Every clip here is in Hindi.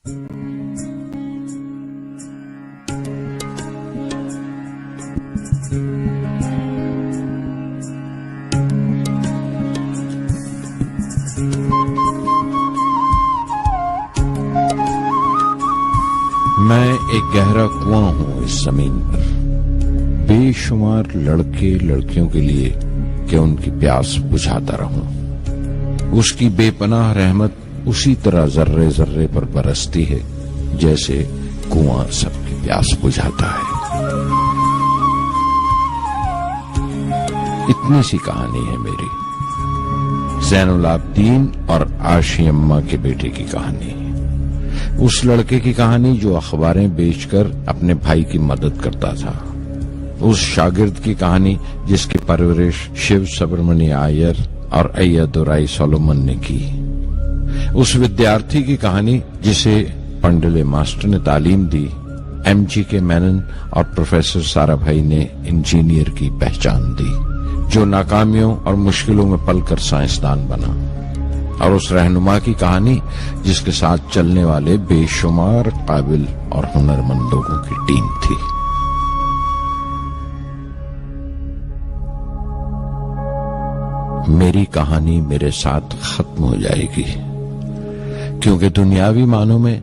मैं एक गहरा कुआं हूं इस जमीन पर, बेशुमार लड़के लड़कियों के लिए कि उनकी प्यास बुझाता रहूं। उसकी बेपनाह रहमत उसी तरह जर्रे जर्रे पर बरसती है जैसे कुआं सबकी प्यास बुझाता है। इतनी सी कहानी है मेरी, ज़ैनुल आबदीन और आशी अम्मा के बेटे की कहानी। उस लड़के की कहानी जो अखबारें बेचकर अपने भाई की मदद करता था। उस शागिर्द की कहानी जिसकी परवरिश शिव सुब्रमण्य अय्यर और अय्यदुराई सोलोमन ने की। उस विद्यार्थी की कहानी जिसे पंडले मास्टर ने तालीम दी, MGK मेनन और प्रोफेसर साराभाई ने इंजीनियर की पहचान दी, जो नाकामियों और मुश्किलों में पलकर साइंसदान बना। और उस रहनुमा की कहानी जिसके साथ चलने वाले बेशुमार काबिल और हुनरमंद लोगों की टीम थी। मेरी कहानी मेरे साथ खत्म हो जाएगी, क्योंकि दुनियावी मानों में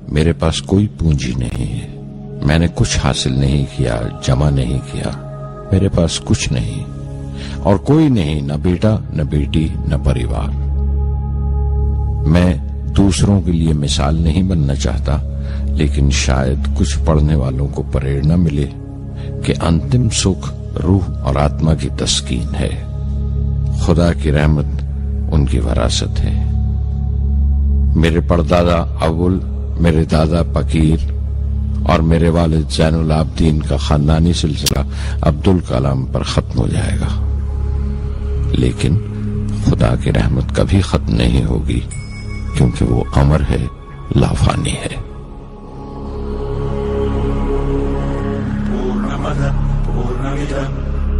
मेरे पास कोई पूंजी नहीं है। मैंने कुछ हासिल नहीं किया, जमा नहीं किया। मेरे पास कुछ नहीं और कोई नहीं, न बेटा न बेटी न परिवार। मैं दूसरों के लिए मिसाल नहीं बनना चाहता, लेकिन शायद कुछ पढ़ने वालों को प्रेरणा मिले कि अंतिम सुख रूह और आत्मा की तस्कीन है। खुदा की रहमत उनकी विरासत है। मेरे परदादा अव्वल, मेरे दादा फकीर और मेरे वालिद ज़ैनुल आबदीन का खानदानी सिलसिला अब्दुल कलाम पर खत्म हो जाएगा, लेकिन खुदा की रहमत कभी खत्म नहीं होगी, क्योंकि वो अमर है, लाफानी है। पूर्णमद पूर्णमिदं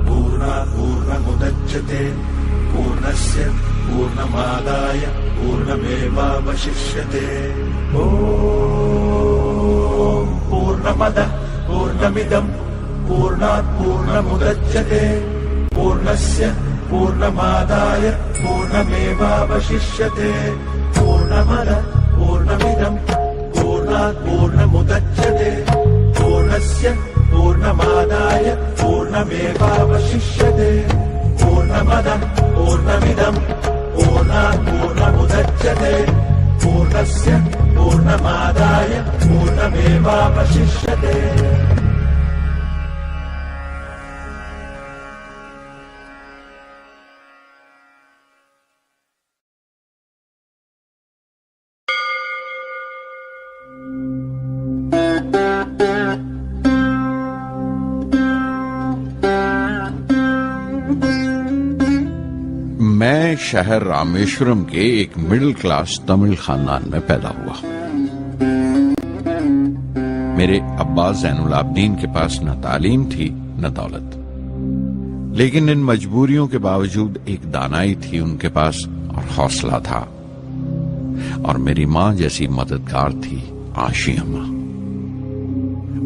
पूर्णात् पूर्णमुदच्यते पूर्णस्य पूर्णमादाय पूर्णमेवावशिष्यते। ओम पूर्णमद पूर्णमिदं पूर्णात् पूर्णमुदच्यते पूर्णस्य पूर्णमादाय पूर्णमेवावशिष्यते। पूर्णमद पूर्णमिदं पूर्णात् पूर्णमुदच्यते पूर्णस्य पूर्णमादाय पूर्णमेवावशिष्यते। पूर्णमद पूर्णमिदं पूर्णात् पूर्णमुदच्यते पूर्णस्य पूर्णमादाय पूर्णमेवावशिष्यते। मैं शहर रामेश्वरम के एक मिडिल क्लास तमिल खानदान में पैदा हुआ। मेरे अब्बा ज़ैनुल आबदीन के पास न तालीम थी न दौलत, लेकिन इन मजबूरियों के बावजूद एक दानाई थी उनके पास और हौसला था। और मेरी मां जैसी मददगार थी आशी अम्मा।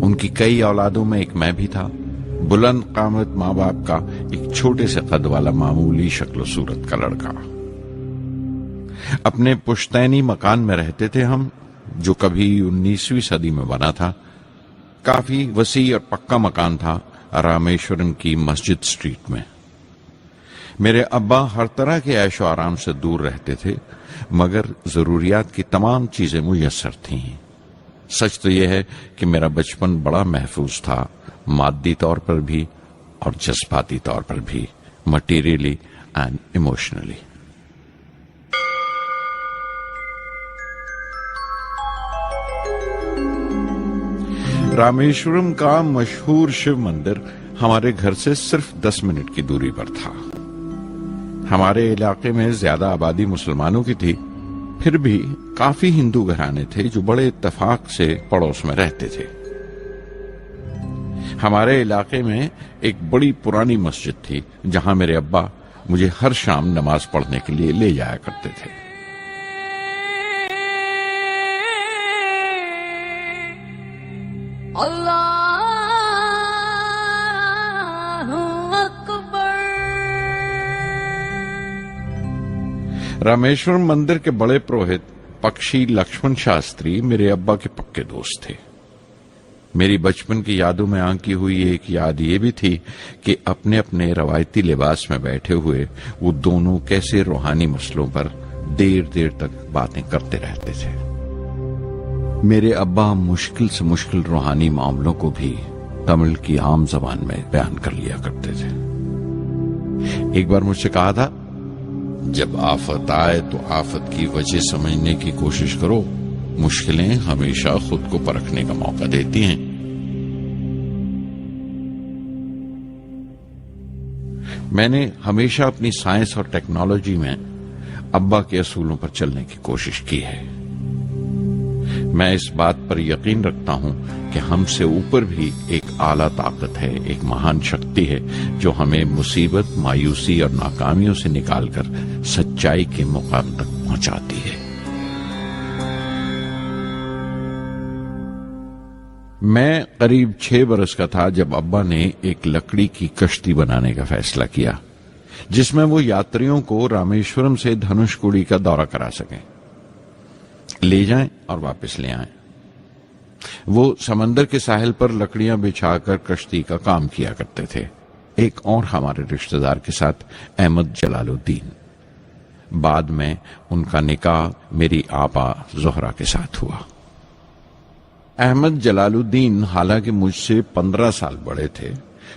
उनकी कई औलादों में एक मैं भी था, बुलंद कामत माँ बाप का एक छोटे से कद वाला मामूली शक्ल सूरत का लड़का। अपने पुश्तैनी मकान में रहते थे हम, जो कभी 19वीं सदी में बना था। काफी वसी और पक्का मकान था रामेश्वरम की मस्जिद स्ट्रीट में। मेरे अब्बा हर तरह के ऐशो आराम से दूर रहते थे, मगर जरूरियात की तमाम चीजें मुयस्सर थीं। सच तो यह है कि मेरा बचपन बड़ा महफूज था, मादी तौर पर भी और जज्बाती तौर पर भी, मटीरियली एंड इमोशनली। रामेश्वरम का मशहूर शिव मंदिर हमारे घर से सिर्फ 10 मिनट की दूरी पर था। हमारे इलाके में ज्यादा आबादी मुसलमानों की थी, फिर भी काफी हिंदू घराने थे जो बड़े इत्तेफाक से पड़ोस में रहते थे। हमारे इलाके में एक बड़ी पुरानी मस्जिद थी, जहां मेरे अब्बा मुझे हर शाम नमाज पढ़ने के लिए ले जाया करते थे। अल्लाहु अकबर। रामेश्वरम मंदिर के बड़े पुरोहित पक्षी लक्ष्मण शास्त्री मेरे अब्बा के पक्के दोस्त थे। मेरी बचपन की यादों में आंकी हुई एक याद ये भी थी कि अपने अपने रवायती लिबास में बैठे हुए वो दोनों कैसे रूहानी मसलों पर देर देर तक बातें करते रहते थे। मेरे अब्बा मुश्किल से मुश्किल रूहानी मामलों को भी तमिल की आम जबान में बयान कर लिया करते थे। एक बार मुझसे कहा था, जब आफत आए तो आफत की वजह समझने की कोशिश करो, मुश्किलें हमेशा खुद को परखने का मौका देती हैं। मैंने हमेशा अपनी साइंस और टेक्नोलॉजी में अब्बा के असूलों पर चलने की कोशिश की है। मैं इस बात पर यकीन रखता हूं कि हमसे ऊपर भी एक आला ताकत है, एक महान शक्ति है जो हमें मुसीबत, मायूसी और नाकामियों से निकालकर सच्चाई के मुकाम तक पहुंचाती है। मैं करीब 6 बरस का था जब अब्बा ने एक लकड़ी की कश्ती बनाने का फैसला किया, जिसमें वो यात्रियों को रामेश्वरम से धनुषकोडी का दौरा करा सकें, ले जाएं और वापस ले आएं। वो समंदर के साहिल पर लकड़ियां बिछाकर कश्ती का काम किया करते थे, एक और हमारे रिश्तेदार के साथ, अहमद जलालुद्दीन। बाद में उनका निकाह मेरी आपा जोहरा के साथ हुआ। अहमद जलालुद्दीन हालांकि मुझसे 15 साल बड़े थे,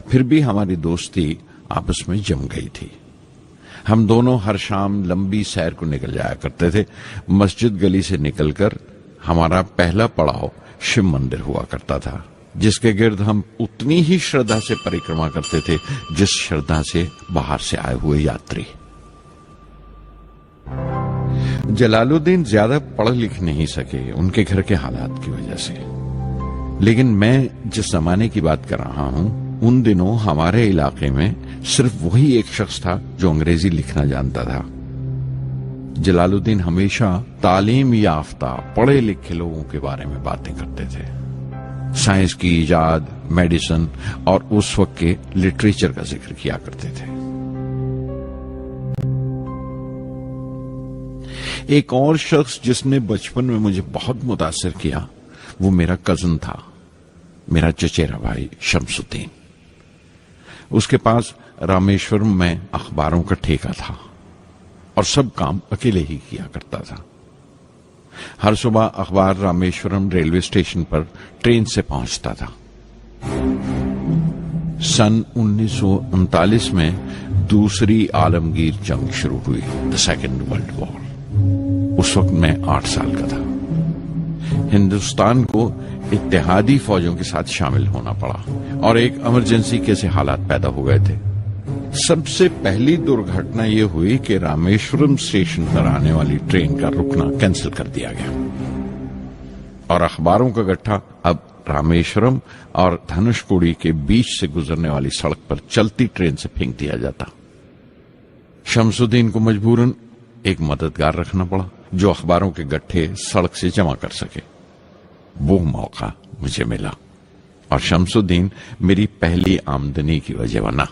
फिर भी हमारी दोस्ती आपस में जम गई थी। हम दोनों हर शाम लंबी सैर को निकल जाया करते थे। मस्जिद गली से निकलकर हमारा पहला पड़ाव शिव मंदिर हुआ करता था, जिसके गिर्द हम उतनी ही श्रद्धा से परिक्रमा करते थे जिस श्रद्धा से बाहर से आए हुए यात्री। जलालुद्दीन ज्यादा पढ़ लिख नहीं सके उनके घर के हालात की वजह से, लेकिन मैं जिस जमाने की बात कर रहा हूं, उन दिनों हमारे इलाके में सिर्फ वही एक शख्स था जो अंग्रेजी लिखना जानता था। जलालुद्दीन हमेशा तालीम याफ्ता पढ़े लिखे लोगों के बारे में बातें करते थे, साइंस की इजाद, मेडिसिन और उस वक्त के लिटरेचर का जिक्र किया करते थे। एक और शख्स जिसने बचपन में मुझे बहुत मुतासिर किया वो मेरा कजन था, मेरा चचेरा भाई शमसुद्दीन। उसके पास रामेश्वरम में अखबारों का ठेका था और सब काम अकेले ही किया करता था। हर सुबह अखबार रामेश्वरम रेलवे स्टेशन पर ट्रेन से पहुंचता था। सन 1939 में दूसरी आलमगीर जंग शुरू हुई, द सेकेंड वर्ल्ड वॉर। उस वक्त मैं 8 साल का था। हिंदुस्तान को इत्तेहादी फौजों के साथ शामिल होना पड़ा और एक इमरजेंसी के हालात पैदा हो गए थे। सबसे पहली दुर्घटना यह हुई कि रामेश्वरम स्टेशन पर आने वाली ट्रेन का रुकना कैंसिल कर दिया गया और अखबारों का गट्ठा अब रामेश्वरम और धनुषकोडी के बीच से गुजरने वाली सड़क पर चलती ट्रेन से फेंक दिया जाता। शमसुद्दीन को मजबूरन एक मददगार रखना पड़ा जो अखबारों के गट्ठे सड़क से जमा कर सके। वो मौका मुझे मिला और शमसुद्दीन मेरी पहली आमदनी की वजह बना।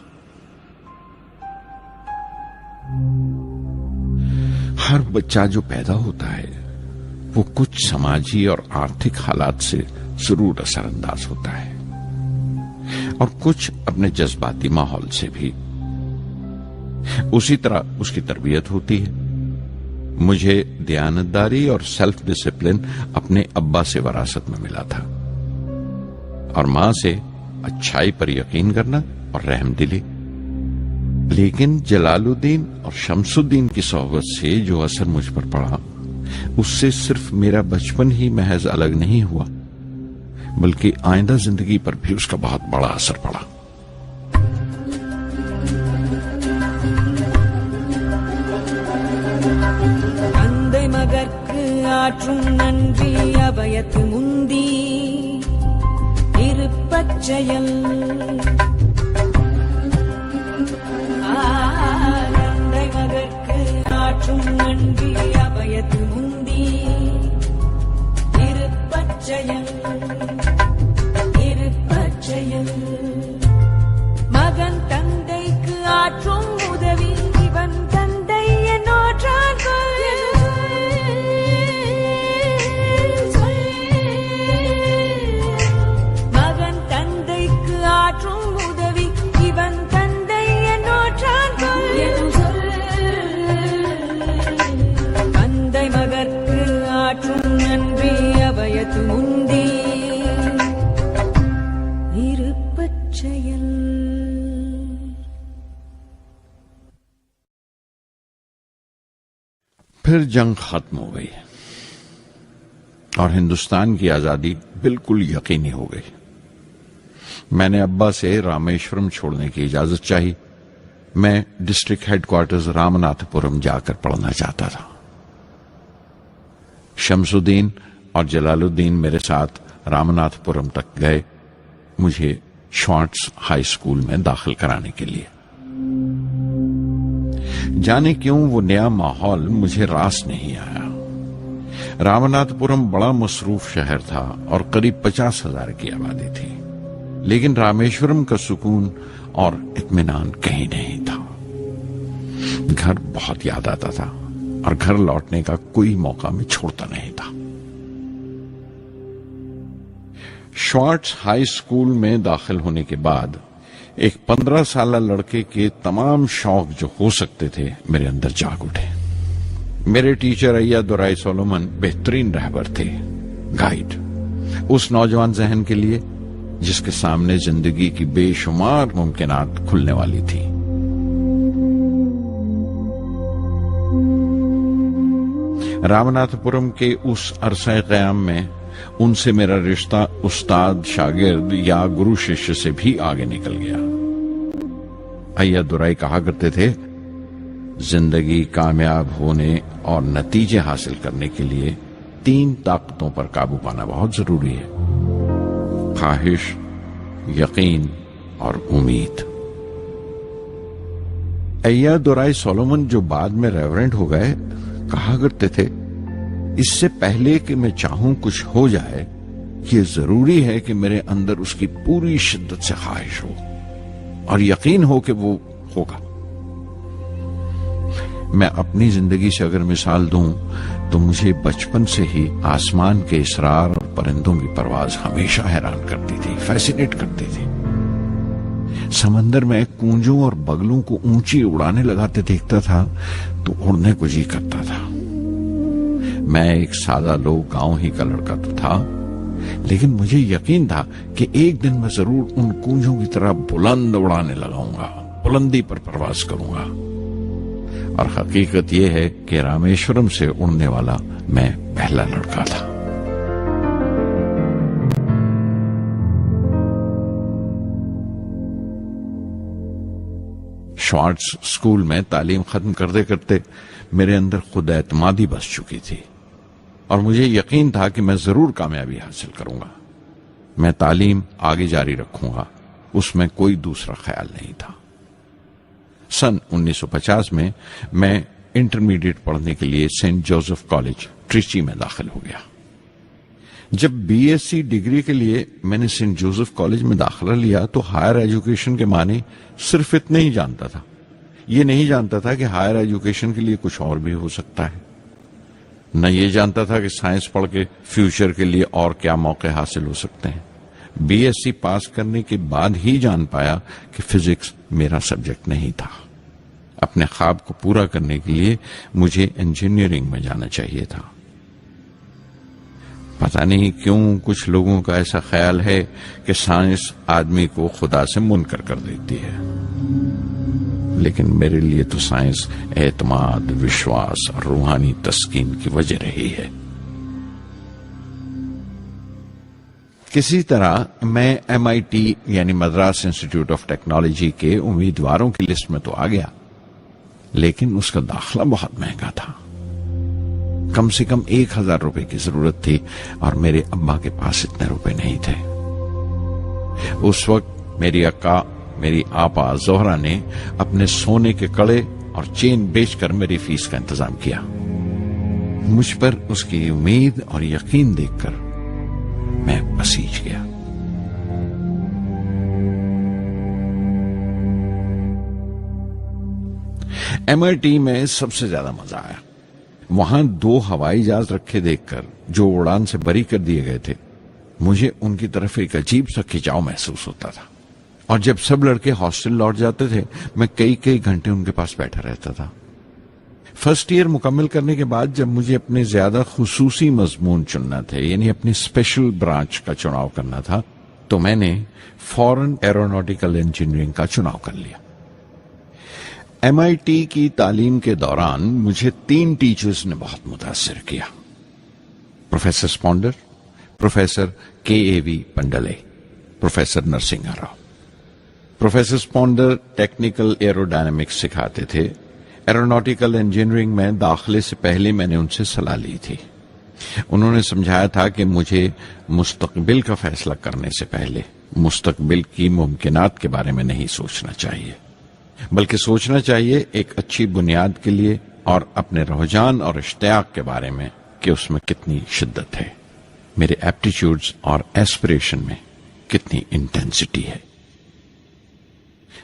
हर बच्चा जो पैदा होता है वो कुछ समाजी और आर्थिक हालात से जरूर असरअंदाज होता है और कुछ अपने जज्बाती माहौल से भी। उसी तरह उसकी तरबियत होती है। मुझे दयानतदारी और सेल्फ डिसिप्लिन अपने अब्बा से विरासत में मिला था और मां से अच्छाई पर यकीन करना और रहमदिली। लेकिन जलालुद्दीन और शमसुद्दीन की सोहबत से जो असर मुझ पर पड़ा, उससे सिर्फ मेरा बचपन ही महज अलग नहीं हुआ, बल्कि आइंदा जिंदगी पर भी उसका बहुत बड़ा असर पड़ा। தந்தை மகற்கு ஆற்றும் நன்றி அபயத்து முந்தி இருப்பச் செயல் தந்தை மகற்கு ஆற்றும் நன்றி அபயத்து முந்தி இருப்பச் செயல் फिर जंग खत्म हो गई और हिंदुस्तान की आजादी बिल्कुल यकीनी हो गई। मैंने अब्बा से रामेश्वरम छोड़ने की इजाजत चाही। मैं डिस्ट्रिक्ट हेडक्वार्टर्स रामनाथपुरम जाकर पढ़ना चाहता था। शमसुद्दीन और जलालुद्दीन मेरे साथ रामनाथपुरम तक गए मुझे श्वार्ट्ज हाई स्कूल में दाखिल कराने के लिए। जाने क्यों वो नया माहौल मुझे रास नहीं आया। रामनाथपुरम बड़ा मसरूफ शहर था और करीब 50,000 की आबादी थी, लेकिन रामेश्वरम का सुकून और इत्मीनान कहीं नहीं था। घर बहुत याद आता था और घर लौटने का कोई मौका मैं छोड़ता नहीं था। श्वार्ट्ज हाई स्कूल में दाखिल होने के बाद एक 15 साल लड़के के तमाम शौक जो हो सकते थे मेरे अंदर जाग उठे। मेरे टीचर अय्या दुराई सोलोमन बेहतरीन रहबर थे, गाइड उस नौजवान जहन के लिए जिसके सामने जिंदगी की बेशुमार मुमकिनात खुलने वाली थी। रामनाथपुरम के उस अरसे क़याम में उनसे मेरा रिश्ता उस्ताद शागिर्द या गुरु शिष्य से भी आगे निकल गया। अय्या दुराई कहा करते थे, जिंदगी कामयाब होने और नतीजे हासिल करने के लिए 3 ताकतों पर काबू पाना बहुत जरूरी है: ख्वाहिश, यकीन और उम्मीद। अय्या दुराई सोलोमन जो बाद में रेवरेंड हो गए कहा करते थे, इससे पहले कि मैं चाहूं कुछ हो जाए, ये जरूरी है कि मेरे अंदर उसकी पूरी शिद्दत से ख्वाहिश हो और यकीन हो कि वो होगा। मैं अपनी जिंदगी से अगर मिसाल दूं तो मुझे बचपन से ही आसमान के इसरार और परिंदों की परवाज हमेशा हैरान करती थी, फैसिनेट करती थी। समंदर में कूंजों और बगलों को ऊंची उड़ाने लगाते देखता था तो उड़ने को जी करता था। मैं एक सादा लोग गांव ही का लड़का तो था, लेकिन मुझे यकीन था कि एक दिन मैं जरूर उन कूंजों की तरह बुलंद उड़ाने लगाऊंगा, बुलंदी पर परवाज करूंगा। और हकीकत यह है कि रामेश्वरम से उड़ने वाला मैं पहला लड़का था। श्वार्ट्ज स्कूल में तालीम खत्म करते करते मेरे अंदर खुद एतमादी बस चुकी थी और मुझे यकीन था कि मैं जरूर कामयाबी हासिल करूंगा। मैं तालीम आगे जारी रखूंगा, उसमें कोई दूसरा ख्याल नहीं था। सन 1950 में मैं इंटरमीडिएट पढ़ने के लिए सेंट जोसेफ कॉलेज ट्रिची में दाखिल हो गया। जब बीएससी डिग्री के लिए मैंने सेंट जोसेफ कॉलेज में दाखिला लिया तो हायर एजुकेशन के माने सिर्फ इतने ही जानता था। ये नहीं जानता था कि हायर एजुकेशन के लिए कुछ और भी हो सकता है। न ये जानता था कि साइंस पढ़ के फ्यूचर के लिए और क्या मौके हासिल हो सकते हैं। बीएससी पास करने के बाद ही जान पाया कि फिजिक्स मेरा सब्जेक्ट नहीं था। अपने ख्वाब को पूरा करने के लिए मुझे इंजीनियरिंग में जाना चाहिए था। पता नहीं क्यों कुछ लोगों का ऐसा ख्याल है कि साइंस आदमी को खुदा से मुनकर कर देती है, लेकिन मेरे लिए तो साइंस एतमाद, विश्वास और रूहानी तस्कीन की वजह रही है। किसी तरह मैं MIT यानी मद्रास इंस्टीट्यूट ऑफ टेक्नोलॉजी के उम्मीदवारों की लिस्ट में तो आ गया, लेकिन उसका दाखिला बहुत महंगा था। कम से कम 1,000 रुपए की जरूरत थी और मेरे अब्बा के पास इतने रुपए नहीं थे। उस वक्त मेरी अक्का, मेरी आपा जोहरा ने अपने सोने के कड़े और चेन बेचकर मेरी फीस का इंतजाम किया। मुझ पर उसकी उम्मीद और यकीन देखकर मैं पसीज गया। MIT में सबसे ज्यादा मजा आया। वहां 2 हवाई जहाज रखे देखकर जो उड़ान से बरी कर दिए गए थे, मुझे उनकी तरफ एक अजीब सा खिंचाव महसूस होता था। और जब सब लड़के हॉस्टल लौट जाते थे, मैं कई कई घंटे उनके पास बैठा रहता था। फर्स्ट ईयर मुकम्मल करने के बाद जब मुझे अपने ज्यादा खुसूसी मजमून चुनना थे, यानी अपनी स्पेशल ब्रांच का चुनाव करना था, तो मैंने फॉरेन एरोनॉटिकल इंजीनियरिंग का चुनाव कर लिया। MIT की तालीम के दौरान मुझे 3 टीचर्स ने बहुत मुतासिर किया। Professor Spondor, professor KAV Pandalai, professor Narasimha Rao. Professor Spondor technical aerodynamics सिखाते थे। एरोनॉटिकल इंजीनियरिंग में दाखिले से पहले मैंने उनसे सलाह ली थी। उन्होंने समझाया था कि मुझे मुस्तकबिल का फैसला करने से पहले मुस्तकबिल की मुमकिनात के बारे में नहीं सोचना चाहिए, बल्कि सोचना चाहिए एक अच्छी बुनियाद के लिए और अपने रुझान और इश्तियाक के बारे में कि उसमें कितनी शिद्दत है, मेरे एप्टीट्यूड्स और एस्पिरेशन में कितनी इंटेंसिटी है।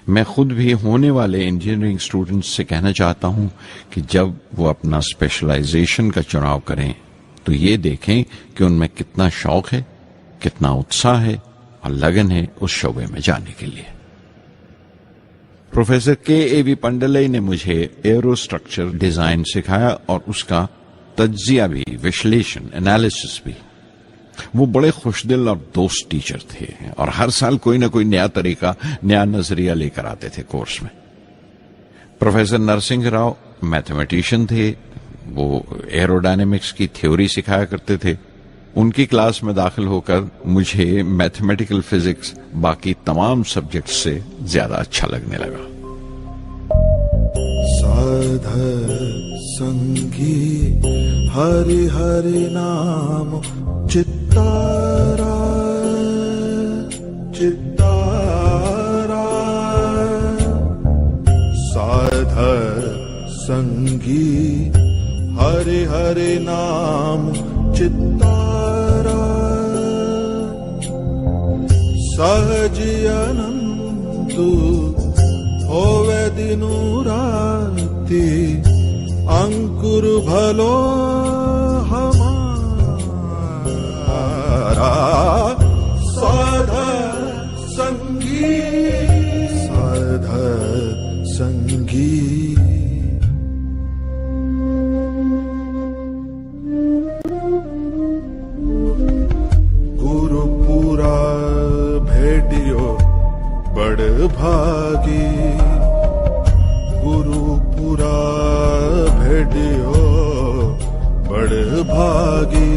मैं खुद भी होने वाले इंजीनियरिंग स्टूडेंट्स से कहना चाहता हूं कि जब वो अपना स्पेशलाइजेशन का चुनाव करें तो ये देखें कि उनमें कितना शौक है, कितना उत्साह है और लगन है उस शोबे में जाने के लिए। प्रोफेसर KAV पंडले ने मुझे एरोस्ट्रक्चर डिजाइन सिखाया और उसका तज्जिया भी, विश्लेषण, एनालिसिस भी। वो बड़े खुशदिल और दोस्त टीचर थे और हर साल कोई ना कोई नया तरीका, नया नजरिया लेकर आते थे कोर्स में। प्रोफेसर नरसिंह राव मैथमेटिशियन थे। वो एरोडायनेमिक्स की थ्योरी सिखाया करते थे। उनकी क्लास में दाखिल होकर मुझे मैथमेटिकल फिजिक्स बाकी तमाम सब्जेक्ट से ज्यादा अच्छा लगने लगा। साध संगी हरि हरि नाम चित्तारा चित्तारा साध संगी हरि हरि नाम चित्तारा सहज अनंतु होवे दिनु राति अंकुर भलो हमारा साध संगी साध संगी। गुरुपुरा भेटियो बड़ भागी गुरुपुरा भेटियो बड़ भागी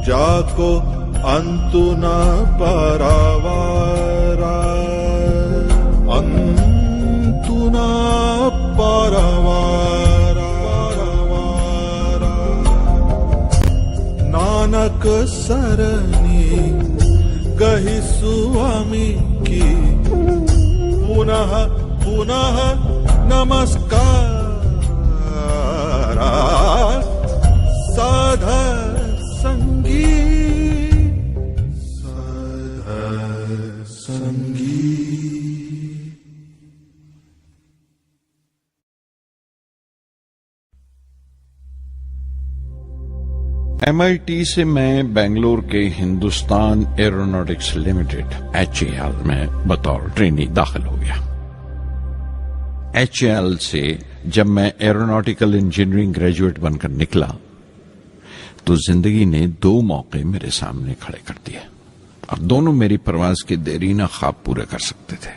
जाको अंतु न पारावारा अंतु न पारावारा नानक सरनी गही स्वामी की पुनः पुनः नमस्कार साध संगी साध संगी। MIT से मैं बेंगलोर के हिंदुस्तान एरोनॉटिक्स लिमिटेड HAL में बतौर ट्रेनी दाखिल हो गया। HAL से जब मैं एरोनॉटिकल इंजीनियरिंग ग्रेजुएट बनकर निकला तो जिंदगी ने 2 मौके मेरे सामने खड़े कर दिए और दोनों मेरी परवाज के देरीना ख्वाब पूरे कर सकते थे।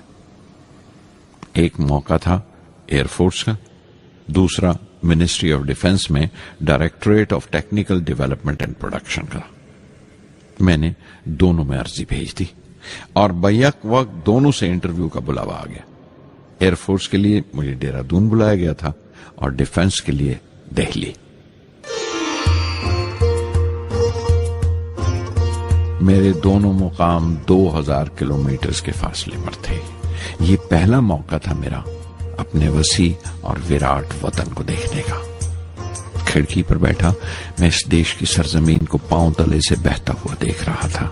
एक मौका था एयरफोर्स का, दूसरा मिनिस्ट्री ऑफ डिफेंस में directorate of technical development and production का। मैंने दोनों में अर्जी भेज दी और बैक वक्त दोनों से इंटरव्यू का बुलावा आ गया। एयरफोर्स के लिए मुझे देहरादून बुलाया गया था और डिफेंस के लिए दिल्ली। मेरे दोनों मुकाम 2000 किलोमीटर के फासले पर थे। ये पहला मौका था मेरा अपने वसी और विराट वतन को देखने का। खिड़की पर बैठा मैं इस देश की सरजमीन को पांव तले से बहता हुआ देख रहा था।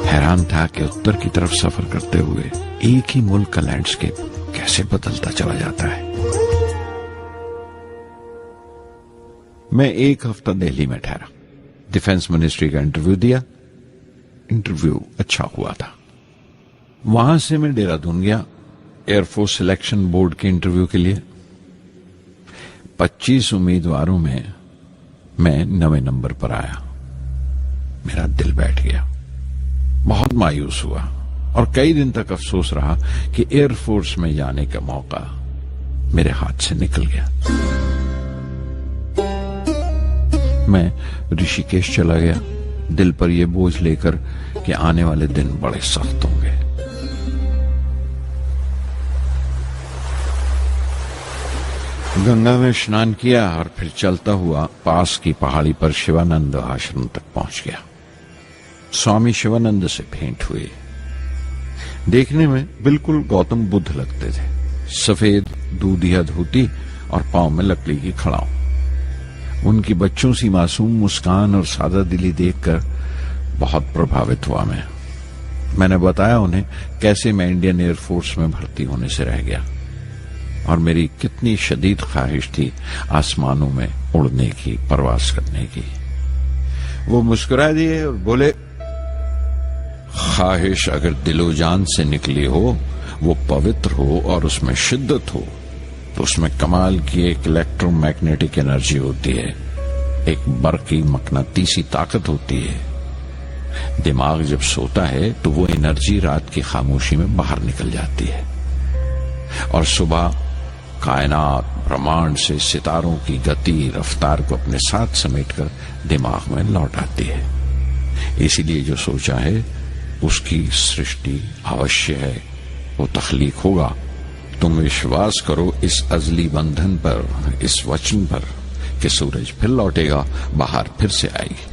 हैरान था कि उत्तर की तरफ सफर करते हुए एक ही मुल्क का लैंडस्केप कैसे बदलता चला जाता है। मैं 1 हफ्ता दिल्ली में ठहरा, डिफेंस मिनिस्ट्री का इंटरव्यू दिया। इंटरव्यू अच्छा हुआ था। वहां से मैं देहरादून गया एयरफोर्स सिलेक्शन बोर्ड के इंटरव्यू के लिए। 25 उम्मीदवारों में मैं 9वें नंबर पर आया। मेरा दिल बैठ गया, बहुत मायूस हुआ और कई दिन तक अफसोस रहा कि एयरफोर्स में जाने का मौका मेरे हाथ से निकल गया। मैं ऋषिकेश चला गया, दिल पर यह बोझ लेकर कि आने वाले दिन बड़े सख्त होंगे। गंगा में स्नान किया और फिर चलता हुआ पास की पहाड़ी पर शिवानंद आश्रम तक पहुंच गया। स्वामी शिवानंद से भेंट हुई। देखने में बिल्कुल गौतम बुद्ध लगते थे, सफेद दूधिया धोती और पांव में लकड़ी की खड़ाऊ। उनकी बच्चों सी मासूम मुस्कान और सादा दिली देखकर बहुत प्रभावित हुआ मैंने बताया उन्हें कैसे मैं इंडियन एयरफोर्स में भर्ती होने से रह गया और मेरी कितनी शदीद ख्वाहिश थी आसमानों में उड़ने की, परवास करने की। वो मुस्कुरा दिए और बोले, ख्वाहिश अगर दिलो जान से निकली हो, वो पवित्र हो और उसमें शिद्दत हो, तो उसमें कमाल की एक इलेक्ट्रोमैग्नेटिक एनर्जी होती है, एक बरकी मकनातीसी ताकत होती है। दिमाग जब सोता है तो वो एनर्जी रात की खामोशी में बाहर निकल जाती है और सुबह कायनात ब्रह्मांड से सितारों की गति रफ्तार को अपने साथ समेटकर दिमाग में लौट आती है। इसीलिए जो सोचा है उसकी सृष्टि अवश्य है, वो तख्लीक होगा। तुम विश्वास करो इस अजली बंधन पर, इस वचन पर कि सूरज फिर लौटेगा, बाहर फिर से आएगी।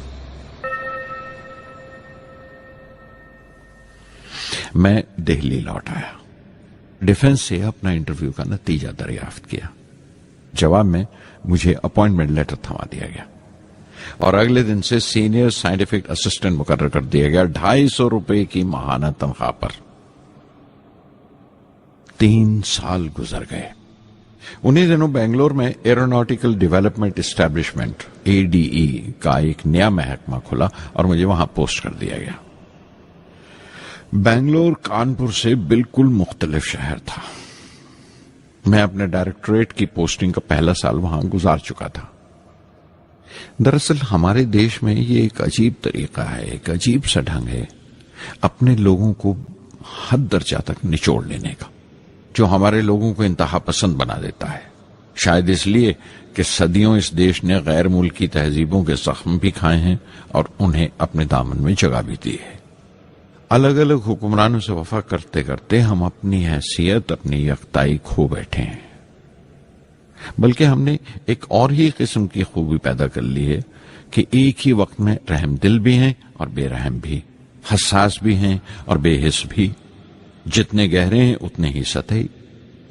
मैं दिल्ली लौट आया, डिफेंस से अपना इंटरव्यू का नतीजा दरियाफ्त किया। जवाब में मुझे अपॉइंटमेंट लेटर थमा दिया गया और अगले दिन से सीनियर साइंटिफिक असिस्टेंट मुकर्रर कर दिया गया 250 रुपए की माहाना तनख्वाह पर। 3 साल गुजर गए। उन्हीं दिनों बेंगलोर में एरोनॉटिकल डेवलपमेंट एस्टेब्लिशमेंट ADE का एक नया महकमा खुला और मुझे वहां पोस्ट कर दिया गया। बेंगलोर कानपुर से बिल्कुल मुख्तलिफ शहर था। मैं अपने डायरेक्टोरेट की पोस्टिंग का पहला साल वहां गुजार चुका था। दरअसल हमारे देश में ये एक अजीब तरीका है, एक अजीब सा ढंग है अपने लोगों को हद दर्जा तक निचोड़ लेने का, जो हमारे लोगों को इंतहा पसंद बना देता है। शायद इसलिए कि सदियों इस देश ने गैर मुल्की तहजीबों के जख्म भी खाए हैं और उन्हें अपने दामन में जगह भी दी है। अलग अलग हुक्मरानों से वफा करते करते हम अपनी हैसियत, अपनी यकताई खो बैठे हैं। बल्कि हमने एक और ही किस्म की खूबी पैदा कर ली है कि एक ही वक्त में रहम दिल भी हैं और बेरहम भी, हसास भी हैं और बेहिस भी। जितने गहरे हैं उतने ही सतही।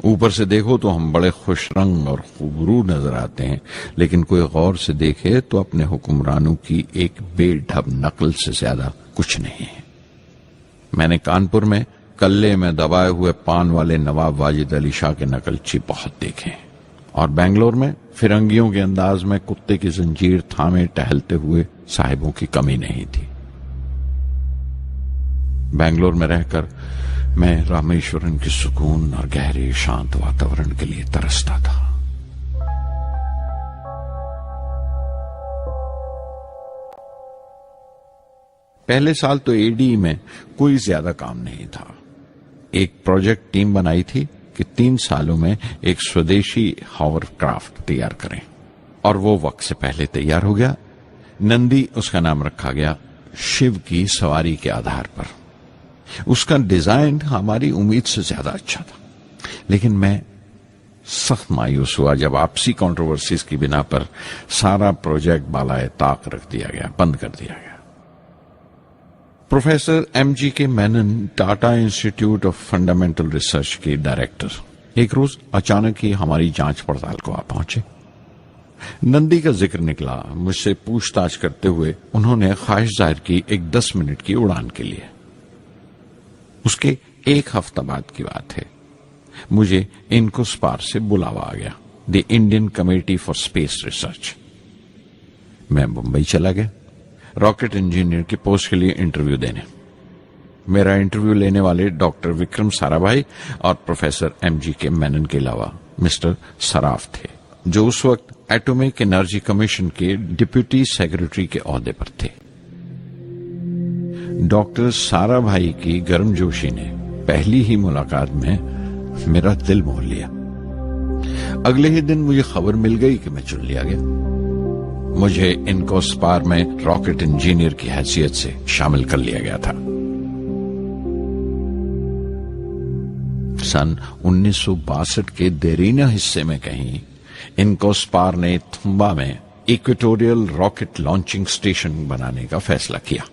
ऊपर से देखो तो हम बड़े खुश रंग और खूबरू नजर आते हैं, लेकिन कोई गौर से देखे तो अपने हुक्मरानों की एक बेढब नकल से ज्यादा कुछ नहीं है। मैंने कानपुर में कल्ले में दबाए हुए पान वाले नवाब वाजिद अली शाह के नकलची बहुत देखे और बेंगलोर में फिरंगियों के अंदाज में कुत्ते की जंजीर थामे टहलते हुए साहिबों की कमी नहीं थी। बेंगलोर में रहकर मैं रामेश्वरम के सुकून और गहरे शांत वातावरण के लिए तरसता था। पहले साल तो ADE में कोई ज्यादा काम नहीं था। एक प्रोजेक्ट टीम बनाई थी कि 3 सालों में एक स्वदेशी हॉवरक्राफ्ट तैयार करें और वो वक्त से पहले तैयार हो गया। नंदी उसका नाम रखा गया, शिव की सवारी के आधार पर। उसका डिजाइन हमारी उम्मीद से ज्यादा अच्छा था, लेकिन मैं सख्त मायूस हुआ जब आपसी कंट्रोवर्सीज की बिना पर सारा प्रोजेक्ट बालाए ताक रख दिया गया, बंद कर दिया गया। Professor MG Menon, Tata institute of fundamental research के डायरेक्टर, एक रोज अचानक ही हमारी जांच पड़ताल को आ पहुंचे। नंदी का जिक्र निकला। मुझसे पूछताछ करते हुए उन्होंने ख्वाहिश जाहिर की एक 10 मिनट की उड़ान के लिए। उसके 1 हफ्ता बाद की बात है। मुझे इनकोस्पार से बुलावा आ गया, the Indian committee for space research. मैं मुंबई चला गया रॉकेट इंजीनियर की पोस्ट के लिए इंटरव्यू देने। मेरा इंटरव्यू लेने वाले डॉक्टर विक्रम साराभाई और प्रोफेसर MG मेनन के अलावा मिस्टर सराफ थे, जो उस वक्त एटॉमिक एनर्जी कमीशन के डिप्यूटी सेक्रेटरी के ओहदे पर थे। डॉक्टर साराभाई की गर्मजोशी ने पहली ही मुलाकात में मेरा दिल मोह लिया। अगले ही दिन मुझे खबर मिल गई कि मैं चुन लिया गया। मुझे इनकोस्पार में रॉकेट इंजीनियर की हैसियत से शामिल कर लिया गया था। सन 1962 के देरीना हिस्से में कहीं इनकोस्पार ने थुम्बा में इक्वेटोरियल रॉकेट लॉन्चिंग स्टेशन बनाने का फैसला किया।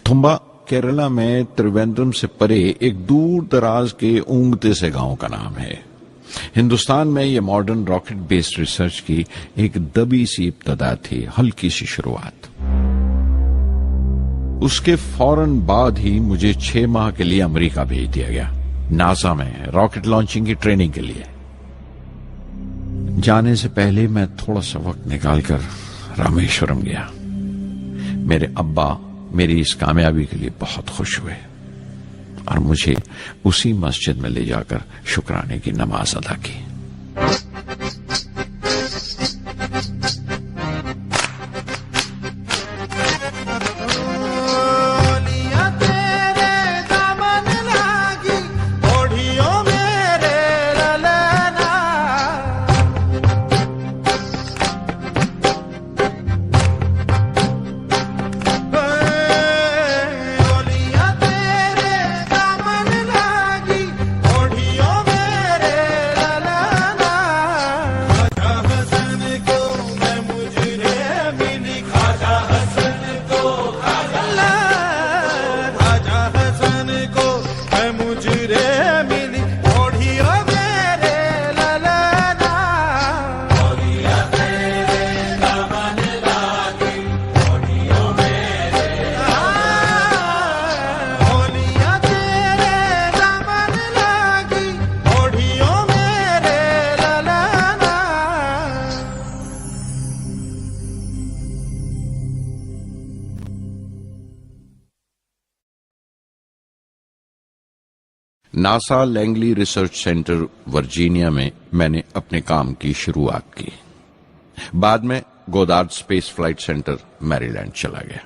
थुम्बा केरला में त्रिवेंद्रम से परे एक दूर दराज के ऊंगते से गांव का नाम है। हिंदुस्तान में यह मॉडर्न रॉकेट बेस्ड रिसर्च की एक दबी सी इब्तदा थी, हल्की सी शुरुआत। उसके फौरन बाद ही मुझे 6 माह के लिए अमेरिका भेज दिया गया, नासा में रॉकेट लॉन्चिंग की ट्रेनिंग के लिए। जाने से पहले मैं थोड़ा सा वक्त निकालकर रामेश्वरम गया। मेरे अब्बा मेरी इस कामयाबी के लिए बहुत खुश हुए और मुझे उसी मस्जिद में ले जाकर शुक्राने की नमाज अदा की। NASA Langley research centre Virginia में मैंने अपने काम की शुरुआत की। बाद में Goddard space flight centre Maryland चला गया।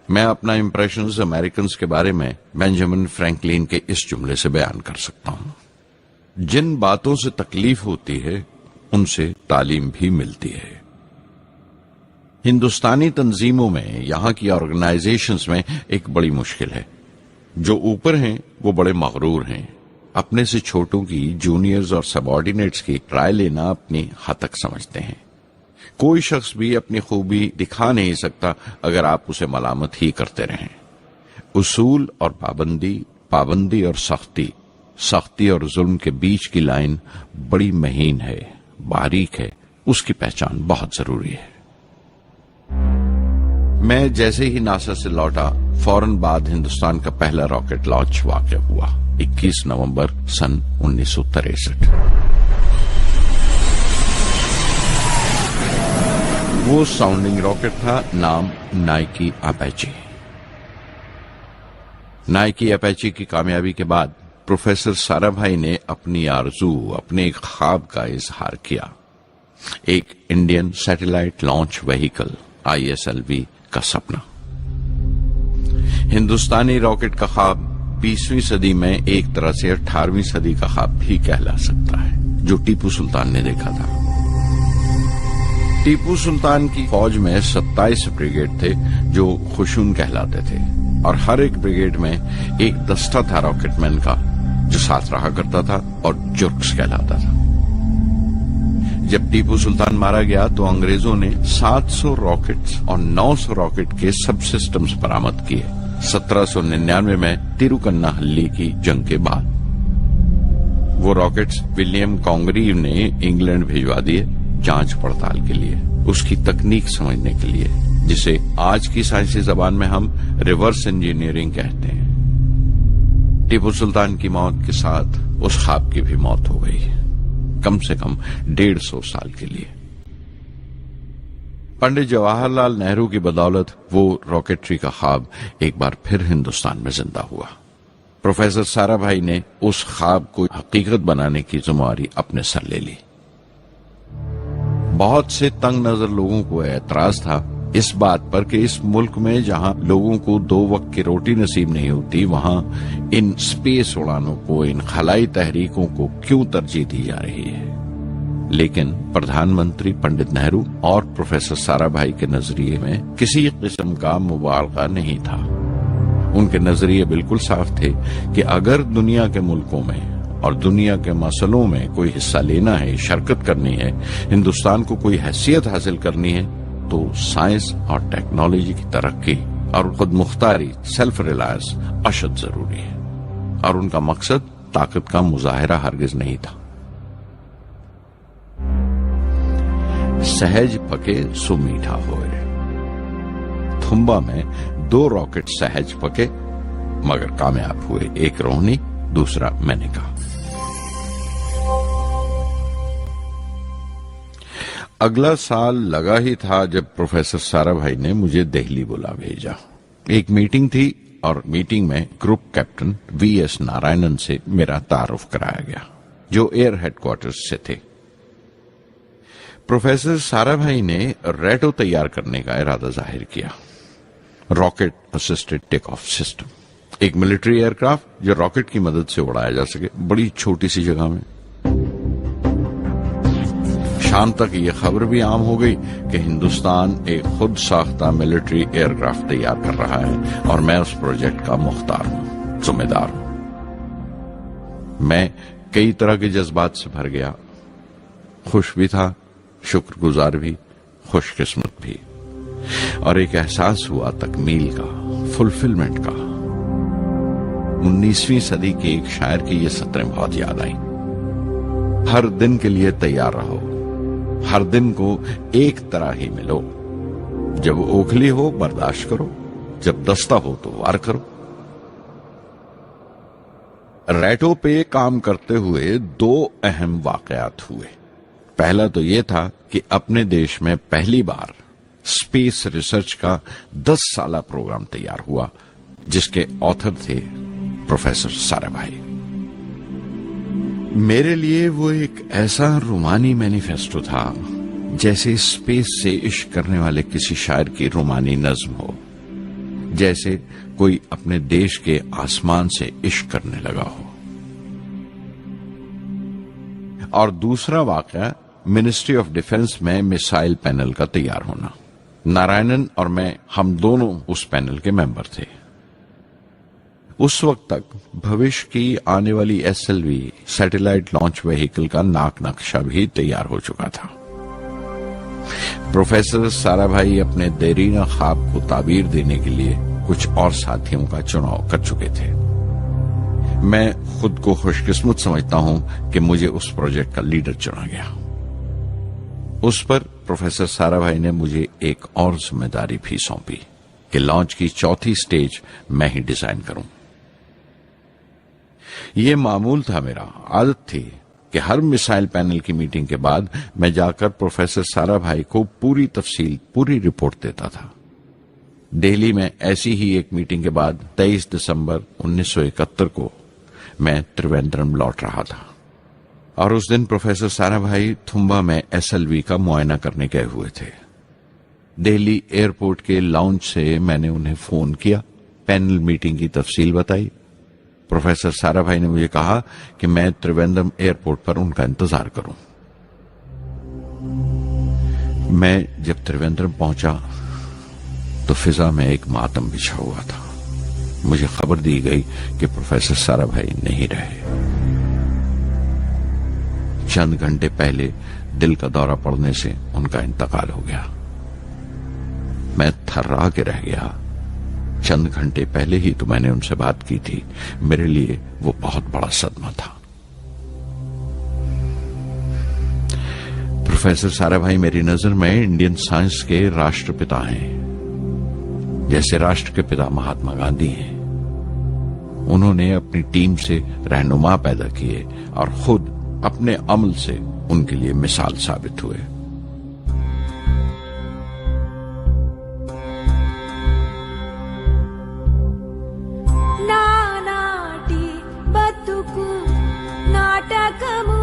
मैं अपना इंप्रेशंस अमेरिकन्स के बारे में बेंजामिन फ्रैंकलिन के इस जुमले से बयान कर सकता हूं, जिन बातों से तकलीफ होती है उनसे तालीम भी मिलती है। हिंदुस्तानी तंजीमों में, यहां की ऑर्गेनाइजेशंस में एक बड़ी मुश्किल है। जो ऊपर हैं वो बड़े मगरूर हैं। अपने से छोटों की, जूनियर्स और सबऑर्डिनेट्स की राय लेना अपनी हतक समझते हैं। कोई शख्स भी अपनी खूबी दिखा नहीं सकता अगर आप उसे मलामत ही करते रहें। उसूल और पाबंदी, पाबंदी और सख्ती, सख्ती और जुल्म के बीच की लाइन बड़ी महीन है, बारीक है। उसकी पहचान बहुत जरूरी है। मैं जैसे ही नासा से लौटा, फौरन बाद हिंदुस्तान का पहला रॉकेट लॉन्च वाक़या हुआ, 21 नवंबर सन 1963। वो साउंडिंग रॉकेट था, नाम नाइकी अपेची। नाइकी अपेची की कामयाबी के बाद प्रोफेसर साराभाई ने अपनी आरजू, अपने एक ख्वाब का इजहार किया। एक Indian satellite launch vehicle ISLV का सपना। हिंदुस्तानी रॉकेट का ख्वाब 20वीं सदी में एक तरह से 18वीं सदी का ख्वाब भी कहला सकता है, जो टीपू सुल्तान ने देखा था। टीपू सुल्तान की फौज में 27 ब्रिगेड थे जो खुशून कहलाते थे, और हर एक ब्रिगेड में एक दस्ता था रॉकेटमैन का जो साथ रहा करता था और जुर्क्स कहलाता था। जब टीपू सुल्तान मारा गया तो अंग्रेजों ने 700 रॉकेट्स और 900 रॉकेट के सब सिस्टम्स बरामद किए 1799 में तिरुकन्नाहल्ली की जंग के बाद। वो रॉकेट्स विलियम कॉन्गरीव ने इंग्लैंड भिजवा दिए जांच पड़ताल के लिए, उसकी तकनीक समझने के लिए, जिसे आज की साइंसी जबान में हम रिवर्स इंजीनियरिंग कहते हैं। टीपू सुल्तान की मौत के साथ उस ख्वाब की भी मौत हो गई, कम से कम 150 साल के लिए। पंडित जवाहरलाल नेहरू की बदौलत वो रॉकेटरी का ख्वाब एक बार फिर हिंदुस्तान में जिंदा हुआ। प्रोफेसर साराभाई ने उस ख्वाब को हकीकत बनाने की जिम्मेदारी अपने सर ले ली। बहुत से तंग नजर लोगों को एतराज था इस बात पर कि इस मुल्क में जहां लोगों को 2 वक्त की रोटी नसीब नहीं होती, वहां इन स्पेस उड़ानों को, इन खलाई तहरीकों को क्यों तरजीह दी जा रही है। लेकिन प्रधानमंत्री पंडित नेहरू और प्रोफेसर साराभाई के नजरिए में किसी किस्म का मुबालगा नहीं था। उनके नजरिए बिल्कुल साफ थे कि अगर दुनिया के मुल्कों में और दुनिया के मसलों में कोई हिस्सा लेना है, शिरकत करनी है, हिंदुस्तान को कोई हैसियत हासिल करनी है, तो साइंस और टेक्नोलॉजी की तरक्की और खुद मुख्तारी, सेल्फ रिलायंस अशद जरूरी है। और उनका मकसद ताकत का मुजाहिरा हरगिज नहीं था। सहज पके सो मीठा होए। थुम्बा में 2 रॉकेट सहज पके मगर कामयाब हुए, एक रोहिणी, दूसरा मेनका। अगला साल लगा ही था जब प्रोफेसर साराभाई ने मुझे दिल्ली बुला भेजा। एक मीटिंग थी और मीटिंग में ग्रुप कैप्टन वीएस नारायणन से मेरा तारुफ कराया गया, जो एयर हेडक्वार्टर्स से थे। प्रोफेसर साराभाई ने रेटो तैयार करने का इरादा जाहिर किया, rocket assisted take off system, एक मिलिट्री एयरक्राफ्ट जो रॉकेट की मदद से उड़ाया जा सके बड़ी छोटी सी जगह में। शाम तक ये खबर भी आम हो गई कि हिंदुस्तान एक खुद साख्ता मिलिट्री एयरक्राफ्ट तैयार कर रहा है और मैं उस प्रोजेक्ट का मुख्तार हूं, जिम्मेदार हूं। मैं कई तरह के जज्बात से भर गया, खुश भी था, शुक्रगुजार भी, खुशकिस्मत भी, और एक एहसास हुआ तकमील का, फुलफिलमेंट का। 19वीं सदी के एक शायर की ये सत्रें बहुत याद आई। हर दिन के लिए तैयार रहो, हर दिन को एक तरह ही मिलो। जब ओखली हो बर्दाश्त करो, जब दस्ता हो तो वार करो। रेटो पे काम करते हुए 2 अहम वाकयात हुए। पहला तो यह था कि अपने देश में पहली बार स्पेस रिसर्च का 10 साला प्रोग्राम तैयार हुआ, जिसके ऑथर थे प्रोफेसर साराभाई। मेरे लिए वो एक ऐसा रूमानी मैनिफेस्टो था जैसे स्पेस से इश्क करने वाले किसी शायर की रूमानी नज्म हो, जैसे कोई अपने देश के आसमान से इश्क करने लगा हो। और दूसरा वाकया मिनिस्ट्री ऑफ डिफेंस में मिसाइल पैनल का तैयार होना। नारायणन और मैं, हम दोनों उस पैनल के मेंबर थे। उस वक्त तक भविष्य की आने वाली SLV सैटेलाइट लॉन्च व्हीकल का नाक नक्शा भी तैयार हो चुका था। प्रोफेसर साराभाई अपने देरीना ख्वाब को ताबीर देने के लिए कुछ और साथियों का चुनाव कर चुके थे। मैं खुद को खुशकिस्मत समझता हूं कि मुझे उस प्रोजेक्ट का लीडर चुना गया। उस पर प्रोफेसर साराभाई ने मुझे एक और जिम्मेदारी भी सौंपी कि लॉन्च की 4थी स्टेज मैं ही डिजाइन करूं। ये मामूल था, मेरा आदत थी कि हर मिसाइल पैनल की मीटिंग के बाद मैं जाकर प्रोफेसर साराभाई को पूरी तफसील, पूरी रिपोर्ट देता था। दिल्ली में ऐसी ही एक मीटिंग के बाद 23 दिसंबर 1971 को मैं त्रिवेंद्रम लौट रहा था और उस दिन प्रोफेसर साराभाई थुम्बा में SLV का मुआयना करने गए हुए थे। दिल्ली एयरपोर्ट के लाउंज से मैंने उन्हें फोन किया, पैनल मीटिंग की तफसील बताई। प्रोफेसर साराभाई ने मुझे कहा कि मैं त्रिवेंद्रम एयरपोर्ट पर उनका इंतजार करूं। मैं जब त्रिवेंद्रम पहुंचा तो फिजा में एक मातम बिछा हुआ था। मुझे खबर दी गई कि प्रोफेसर साराभाई नहीं रहे। चंद घंटे पहले दिल का दौरा पड़ने से उनका इंतकाल हो गया। मैं थर्रा के रह गया। चंद घंटे पहले ही तो मैंने उनसे बात की थी। मेरे लिए वो बहुत बड़ा सदमा था। प्रोफेसर साराभाई मेरी नजर में इंडियन साइंस के राष्ट्रपिता हैं, जैसे राष्ट्र के पिता महात्मा गांधी हैं। उन्होंने अपनी टीम से रहनुमा पैदा किए और खुद अपने अमल से उनके लिए मिसाल साबित हुए। నానాటి బతుకు నాటకము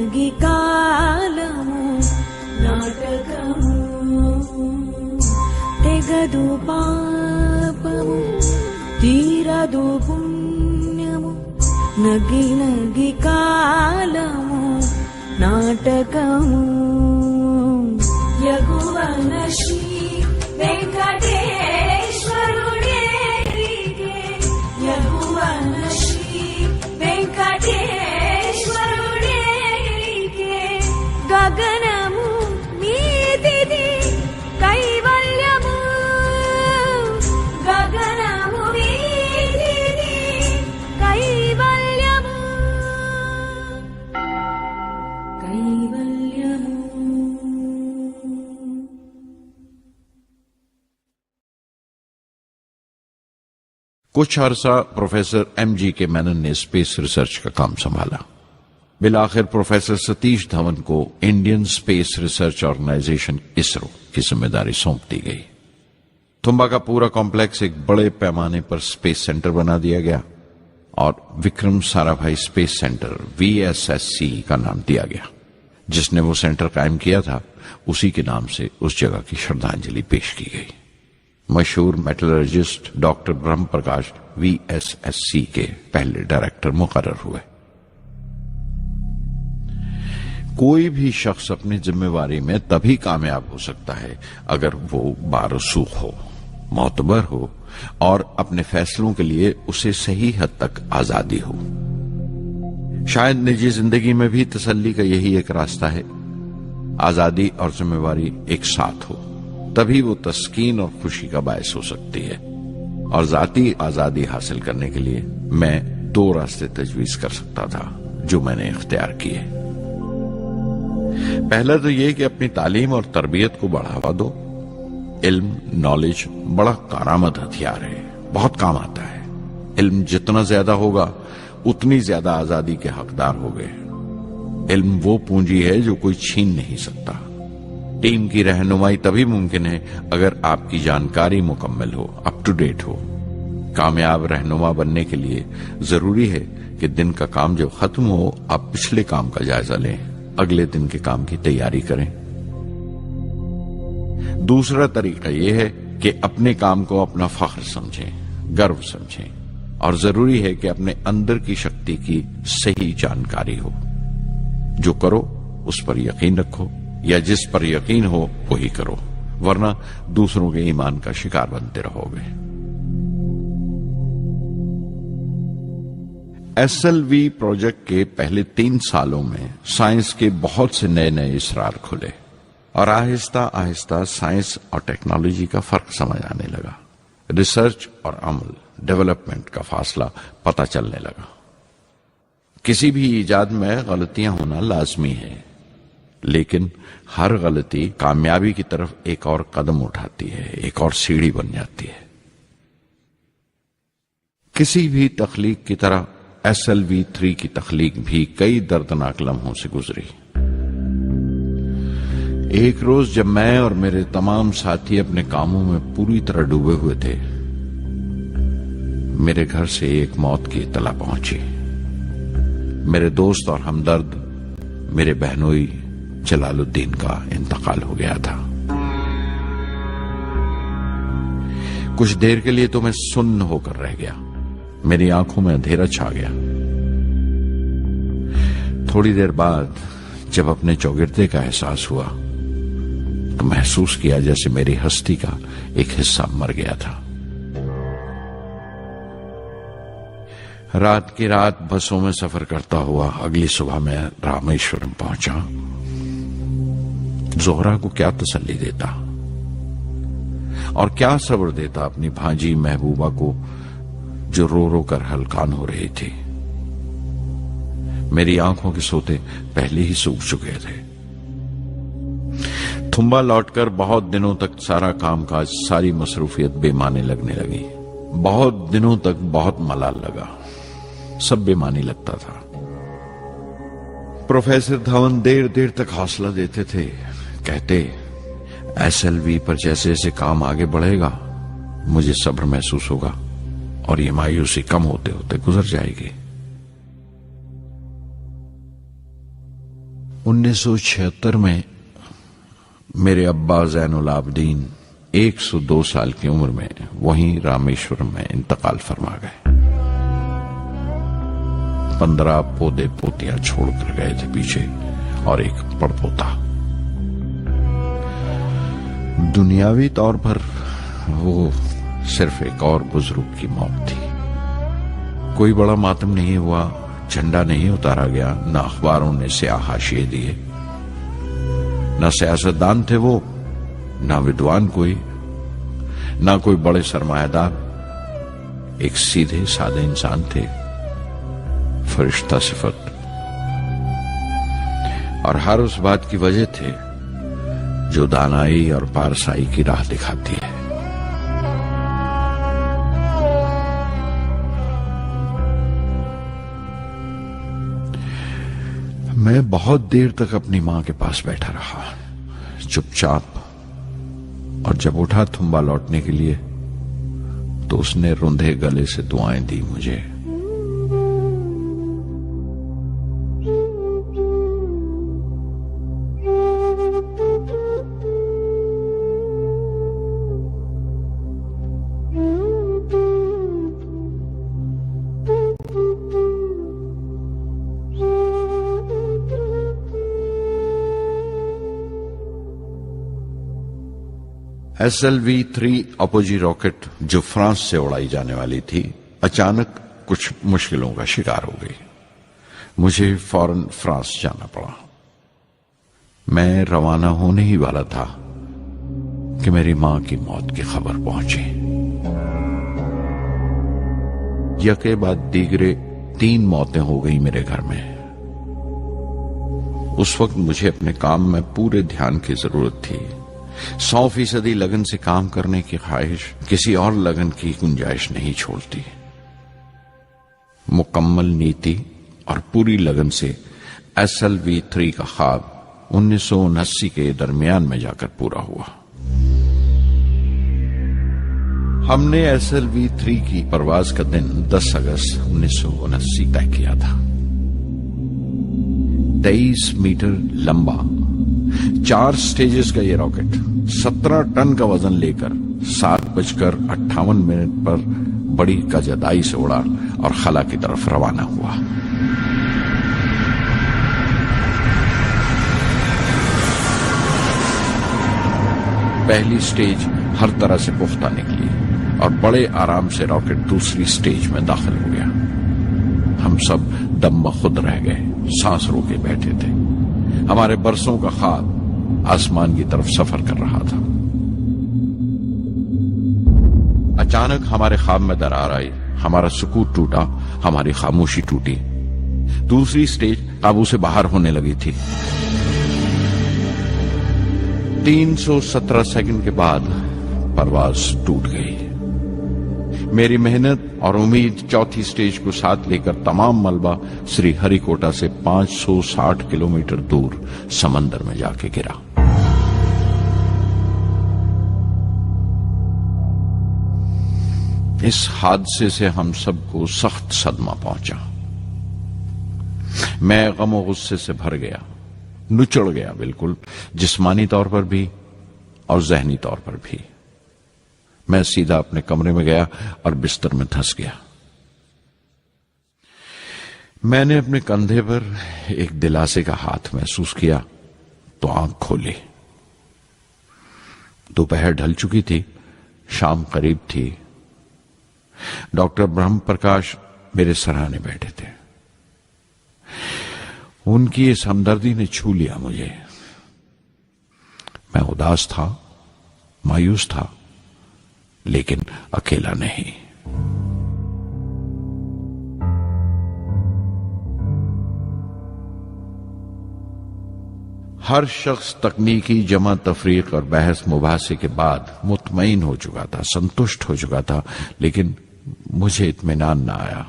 నగి కాలము నాటకము తెగదు పాపము తీరదు పుణ్యము నగి కాలము నాటకము యగువన శ్రీ వెంకటేశ్వరుడే యగువన శ్రీ వెంకటేశ్వరుడే గగనము మీదిది కైవల్యము గగనము మీదిది కైవల్యము కైవల్యము कुछ अरसा प्रोफेसर एमजी के मेनन ने स्पेस रिसर्च का काम संभाला। बिलाखिर प्रोफेसर सतीश धवन को Indian Space Research Organisation ISRO की जिम्मेदारी सौंप दी गई। तुम्बा का पूरा कॉम्प्लेक्स एक बड़े पैमाने पर स्पेस सेंटर बना दिया गया और Vikram Sarabhai space centre VSSC का नाम दिया गया। जिसने वो सेंटर कायम किया था उसी के नाम से उस जगह की श्रद्धांजलि पेश की गई। मशहूर मेटलर्जिस्ट डॉक्टर ब्रह्म प्रकाश VSSC के पहले डायरेक्टर मुकर्रर हुए। कोई भी शख्स अपनी जिम्मेवारी में तभी कामयाब हो सकता है अगर वो बारसूख हो, मोतबर हो और अपने फैसलों के लिए उसे सही हद तक आजादी हो। शायद निजी जिंदगी में भी तसल्ली का यही एक रास्ता है, आजादी और जिम्मेवारी एक साथ हो, तभी वो तस्कीन और खुशी का बायस हो सकती है। और जाती आजादी हासिल करने के लिए मैं 2 रास्ते तजवीज कर सकता था जो मैंने इख्तियार किए। पहला तो ये कि अपनी तालीम और तरबियत को बढ़ावा दो। इल्म, नॉलेज बड़ा कारामद हथियार है, बहुत काम आता है। इल्म जितना ज्यादा होगा उतनी ज्यादा आजादी के हकदार होगे। इल्म वो पूंजी है जो कोई छीन नहीं सकता। टीम की रहनुमाई तभी मुमकिन है अगर आपकी जानकारी मुकम्मल हो, अप टू डेट हो। कामयाब रहनुमा बनने के लिए जरूरी है कि दिन का काम जब खत्म हो आप पिछले काम का जायजा लें, अगले दिन के काम की तैयारी करें। दूसरा तरीका यह है कि अपने काम को अपना फख्र समझें, गर्व समझें और जरूरी है कि अपने अंदर की शक्ति की सही जानकारी हो। जो करो उस पर यकीन रखो या जिस पर यकीन हो वही करो, वरना दूसरों के ईमान का शिकार बनते रहोगे। SLV प्रोजेक्ट के पहले 3 सालों में साइंस के बहुत से नए नए इसरार खुले और आहिस्ता आहिस्ता साइंस और टेक्नोलॉजी का फर्क समझ आने लगा। रिसर्च और अमल, डेवलपमेंट का फासला पता चलने लगा। किसी भी इजाद में गलतियां होना लाजमी है, लेकिन हर गलती कामयाबी की तरफ एक और कदम उठाती है, एक और सीढ़ी बन जाती है। किसी भी तख्लीक की तरह SLV-3 की तख्लीक भी कई दर्दनाक लम्हों से गुजरी। एक रोज जब मैं और मेरे तमाम साथी अपने कामों में पूरी तरह डूबे हुए थे, मेरे घर से एक मौत की इत्तला पहुंची। मेरे दोस्त और हमदर्द मेरे बहनोई जलालुद्दीन का इंतकाल हो गया था। कुछ देर के लिए तो मैं सुन्न होकर रह गया, मेरी आंखों में अंधेरा छा गया। थोड़ी देर बाद जब अपने चौगिरदे का एहसास हुआ तो महसूस किया जैसे मेरी हस्ती का एक हिस्सा मर गया था। रात की रात बसों में सफर करता हुआ अगली सुबह मैं रामेश्वरम पहुंचा। जोहरा को क्या तसल्ली देता और क्या सब्र देता अपनी भांजी महबूबा को जो रो रो कर हलकान हो रही थी। मेरी आंखों के सोते पहले ही सूख चुके थे। थुम्बा लौटकर बहुत दिनों तक सारा कामकाज, सारी मसरूफियत बेमानी लगने लगी। बहुत दिनों तक बहुत मलाल लगा, सब बेमानी लगता था। प्रोफेसर धवन देर देर तक हौसला देते थे, कहते SLV पर जैसे जैसे काम आगे बढ़ेगा मुझे सब्र महसूस होगा और ये मायूसी कम होते होते गुजर जाएगी। 1976 में मेरे अब्बा ज़ैनुल आबदीन 102 साल की उम्र में वहीं रामेश्वरम में इंतकाल फरमा गए। 15 पोते पोतियां छोड़कर गए थे पीछे और एक पड़पोता। दुनियावी तौर पर वो सिर्फ एक और बुजुर्ग की मौत थी। कोई बड़ा मातम नहीं हुआ, झंडा नहीं उतारा गया, न अखबारों ने स्याह हाशिए दिए, न सियासतदान थे वो, न विद्वान कोई, न कोई बड़े सरमायादार। एक सीधे सादे इंसान थे, फरिश्ता सिफत। और हर उस बात की वजह थे जो दानाई और पारसाई की राह दिखाती है। मैं बहुत देर तक अपनी मां के पास बैठा रहा, चुपचाप। और जब उठा थुम्बा लौटने के लिए तो उसने रुंधे गले से दुआएं दी मुझे। SLV-3 अपोजी रॉकेट जो फ्रांस से उड़ाई जाने वाली थी, अचानक कुछ मुश्किलों का शिकार हो गई। मुझे फौरन फ्रांस जाना पड़ा। मैं रवाना होने ही वाला था कि मेरी मां की मौत की खबर पहुंची। यके बाद दीगरे 3 मौतें हो गई मेरे घर में। उस वक्त मुझे अपने काम में पूरे ध्यान की जरूरत थी। 100% लगन से काम करने की ख्वाहिश किसी और लगन की गुंजाइश नहीं छोड़ती। मुकम्मल नीति और पूरी लगन से SLV-3 का ख्वाब 1979 के दरमियान में जाकर पूरा हुआ। हमने SLV-3 की परवाज का दिन 10 अगस्त 1979 तय किया था। 23 मीटर लंबा 4 स्टेजेस का ये रॉकेट 17 टन का वजन लेकर 7:58 पर बड़ी कजदाई से उड़ा और खला की तरफ रवाना हुआ। पहली स्टेज हर तरह से पुख्ता निकली और बड़े आराम से रॉकेट दूसरी स्टेज में दाखिल हो गया। हम सब दम खुद रह गए, सांस रोके बैठे थे। हमारे बरसों का ख्वाब आसमान की तरफ सफर कर रहा था। अचानक हमारे ख्वाब में दरार आई, हमारा सुकून टूटा, हमारी खामोशी टूटी। दूसरी स्टेज काबू से बाहर होने लगी थी। 317 सेकंड के बाद परवाज टूट गई। मेरी मेहनत और उम्मीद चौथी स्टेज को साथ लेकर तमाम मलबा श्री हरिकोटा से 560 किलोमीटर दूर समंदर में जाके गिरा। इस हादसे से हम सबको सख्त सदमा पहुंचा। मैं गम और गुस्से से भर गया, नुचड़ गया, बिल्कुल जिस्मानी तौर पर भी और जहनी तौर पर भी। मैं सीधा अपने कमरे में गया और बिस्तर में धंस गया। मैंने अपने कंधे पर एक दिलासे का हाथ महसूस किया तो आंख खोली। दोपहर ढल चुकी थी, शाम करीब थी। डॉक्टर ब्रह्म प्रकाश मेरे सराहने बैठे थे। उनकी इस हमदर्दी ने छू लिया मुझे। मैं उदास था, मायूस था, लेकिन अकेला नहीं। हर शख्स तकनीकी जमा तफरीक और बहस मुबासे के बाद मुतमईन हो चुका था, संतुष्ट हो चुका था, लेकिन मुझे इत्मीनान न आया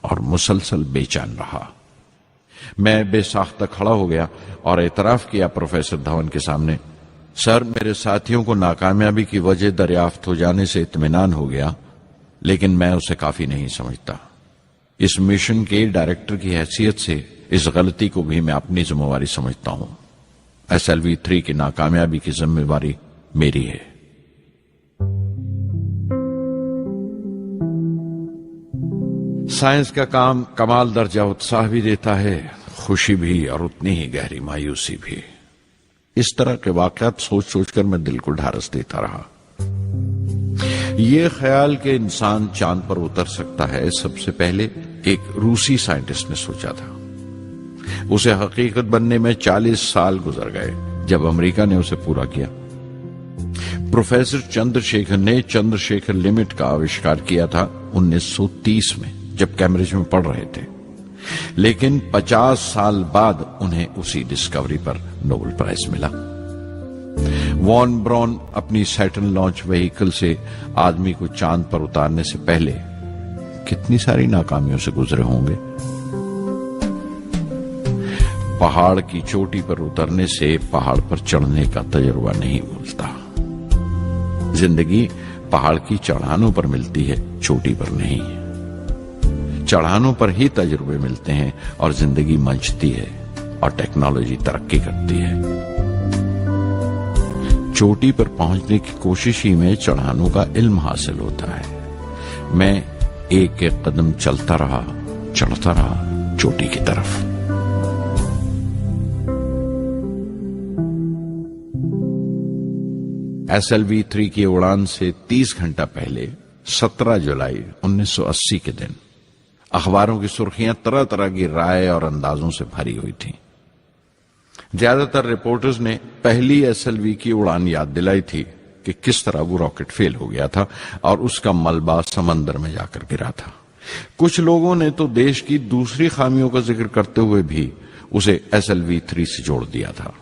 और मुसलसल बेचैन रहा। मैं बेसाख्ता खड़ा हो गया और एतराफ किया प्रोफेसर धवन के सामने, सर, मेरे साथियों को नाकामयाबी की वजह दरियाफ्त हो जाने से इत्मीनान हो गया, लेकिन मैं उसे काफी नहीं समझता। इस मिशन के डायरेक्टर की हैसियत से इस गलती को भी मैं अपनी जिम्मेवारी समझता हूं। SLV-3 की नाकामयाबी की जिम्मेवारी मेरी है। साइंस का काम कमाल दर्जा उत्साह भी देता है, खुशी भी और उतनी ही गहरी मायूसी भी। इस तरह के वाकयात सोच सोचकर मैं दिल को ढारस देता रहा। यह ख्याल कि इंसान चांद पर उतर सकता है सबसे पहले एक रूसी साइंटिस्ट ने सोचा था। उसे हकीकत बनने में 40 साल गुजर गए जब अमेरिका ने उसे पूरा किया। प्रोफेसर चंद्रशेखर ने चंद्रशेखर लिमिट का आविष्कार किया था 1930 में, जब कैम्ब्रिज में पढ़ रहे थे। लेकिन 50 साल बाद उन्हें उसी डिस्कवरी पर नोबेल प्राइज मिला। वॉन ब्राउन अपनी सैटर्न लॉन्च व्हीकल से आदमी को चांद पर उतारने से पहले कितनी सारी नाकामियों से गुजरे होंगे। पहाड़ की चोटी पर उतरने से पहाड़ पर चढ़ने का तजुर्बा नहीं मिलता। जिंदगी पहाड़ की चढ़ानों पर मिलती है, चोटी पर नहीं। चढ़ानों पर ही तजुर्बे मिलते हैं और जिंदगी मंचती है और टेक्नोलॉजी तरक्की करती है। चोटी पर पहुंचने की कोशिश ही में चढ़ानों का इल्म हासिल होता है। मैं एक एक कदम चलता रहा, चढ़ता रहा चोटी की तरफ। SLV-3 की उड़ान से 30 घंटा पहले 17 जुलाई 1980 के दिन अखबारों की सुर्खियां तरह तरह की राय और अंदाजों से भरी हुई थीं। ज्यादातर रिपोर्टर्स ने पहली SLV की उड़ान याद दिलाई थी कि किस तरह वो रॉकेट फेल हो गया था और उसका मलबा समंदर में जाकर गिरा था। कुछ लोगों ने तो देश की दूसरी खामियों का जिक्र करते हुए भी उसे SLV-3 से जोड़ दिया था।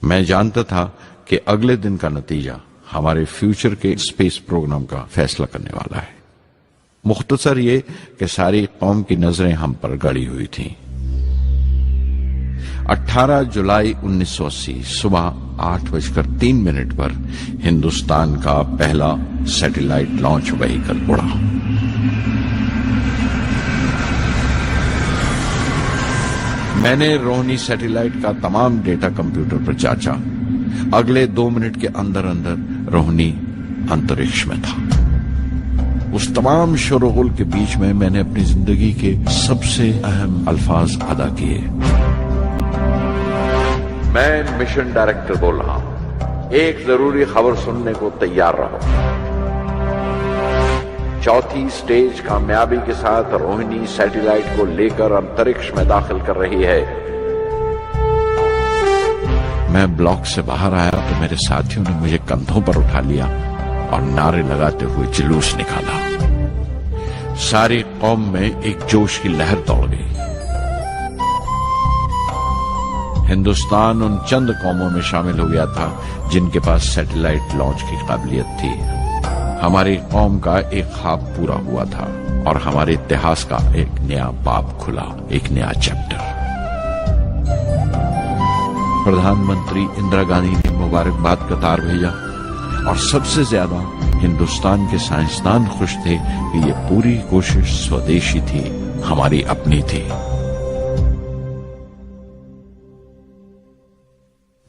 मैं जानता था कि अगले दिन का नतीजा हमारे फ्यूचर के स्पेस प्रोग्राम का फैसला करने वाला है। मुख्तसर ये कि सारी कौम की नजरें हम पर गड़ी हुई थीं। 18 जुलाई 1980 सुबह 8:03 पर हिंदुस्तान का पहला सैटेलाइट लॉन्च व्हीकल उड़ा। मैंने रोहिणी सैटेलाइट का तमाम डेटा कंप्यूटर पर जांचा। अगले 2 मिनट के अंदर अंदर रोहिणी अंतरिक्ष में था। उस तमाम शोरगुल के बीच में मैंने अपनी जिंदगी के सबसे अहम अल्फाज अदा किए। मैं मिशन डायरेक्टर बोल रहा हूं, एक जरूरी खबर सुनने को तैयार रहो। चौथी स्टेज कामयाबी के साथ रोहिणी सैटेलाइट को लेकर अंतरिक्ष में दाखिल कर रही है। मैं ब्लॉक से बाहर आया तो मेरे साथियों ने मुझे कंधों पर उठा लिया और नारे लगाते हुए जुलूस निकाला। सारी कौम में एक जोश की लहर दौड़ गई। हिंदुस्तान उन चंद कौमों में शामिल हो गया था जिनके पास सैटेलाइट लॉन्च की काबिलियत थी। हमारी कौम का एक ख्वाब पूरा हुआ था और हमारे इतिहास का एक नया बाब खुला, एक नया चैप्टर। प्रधानमंत्री इंदिरा गांधी ने मुबारकबाद का तार भेजा और सबसे ज्यादा हिंदुस्तान के साइंसदान खुश थे कि ये पूरी कोशिश स्वदेशी थी, हमारी अपनी थी।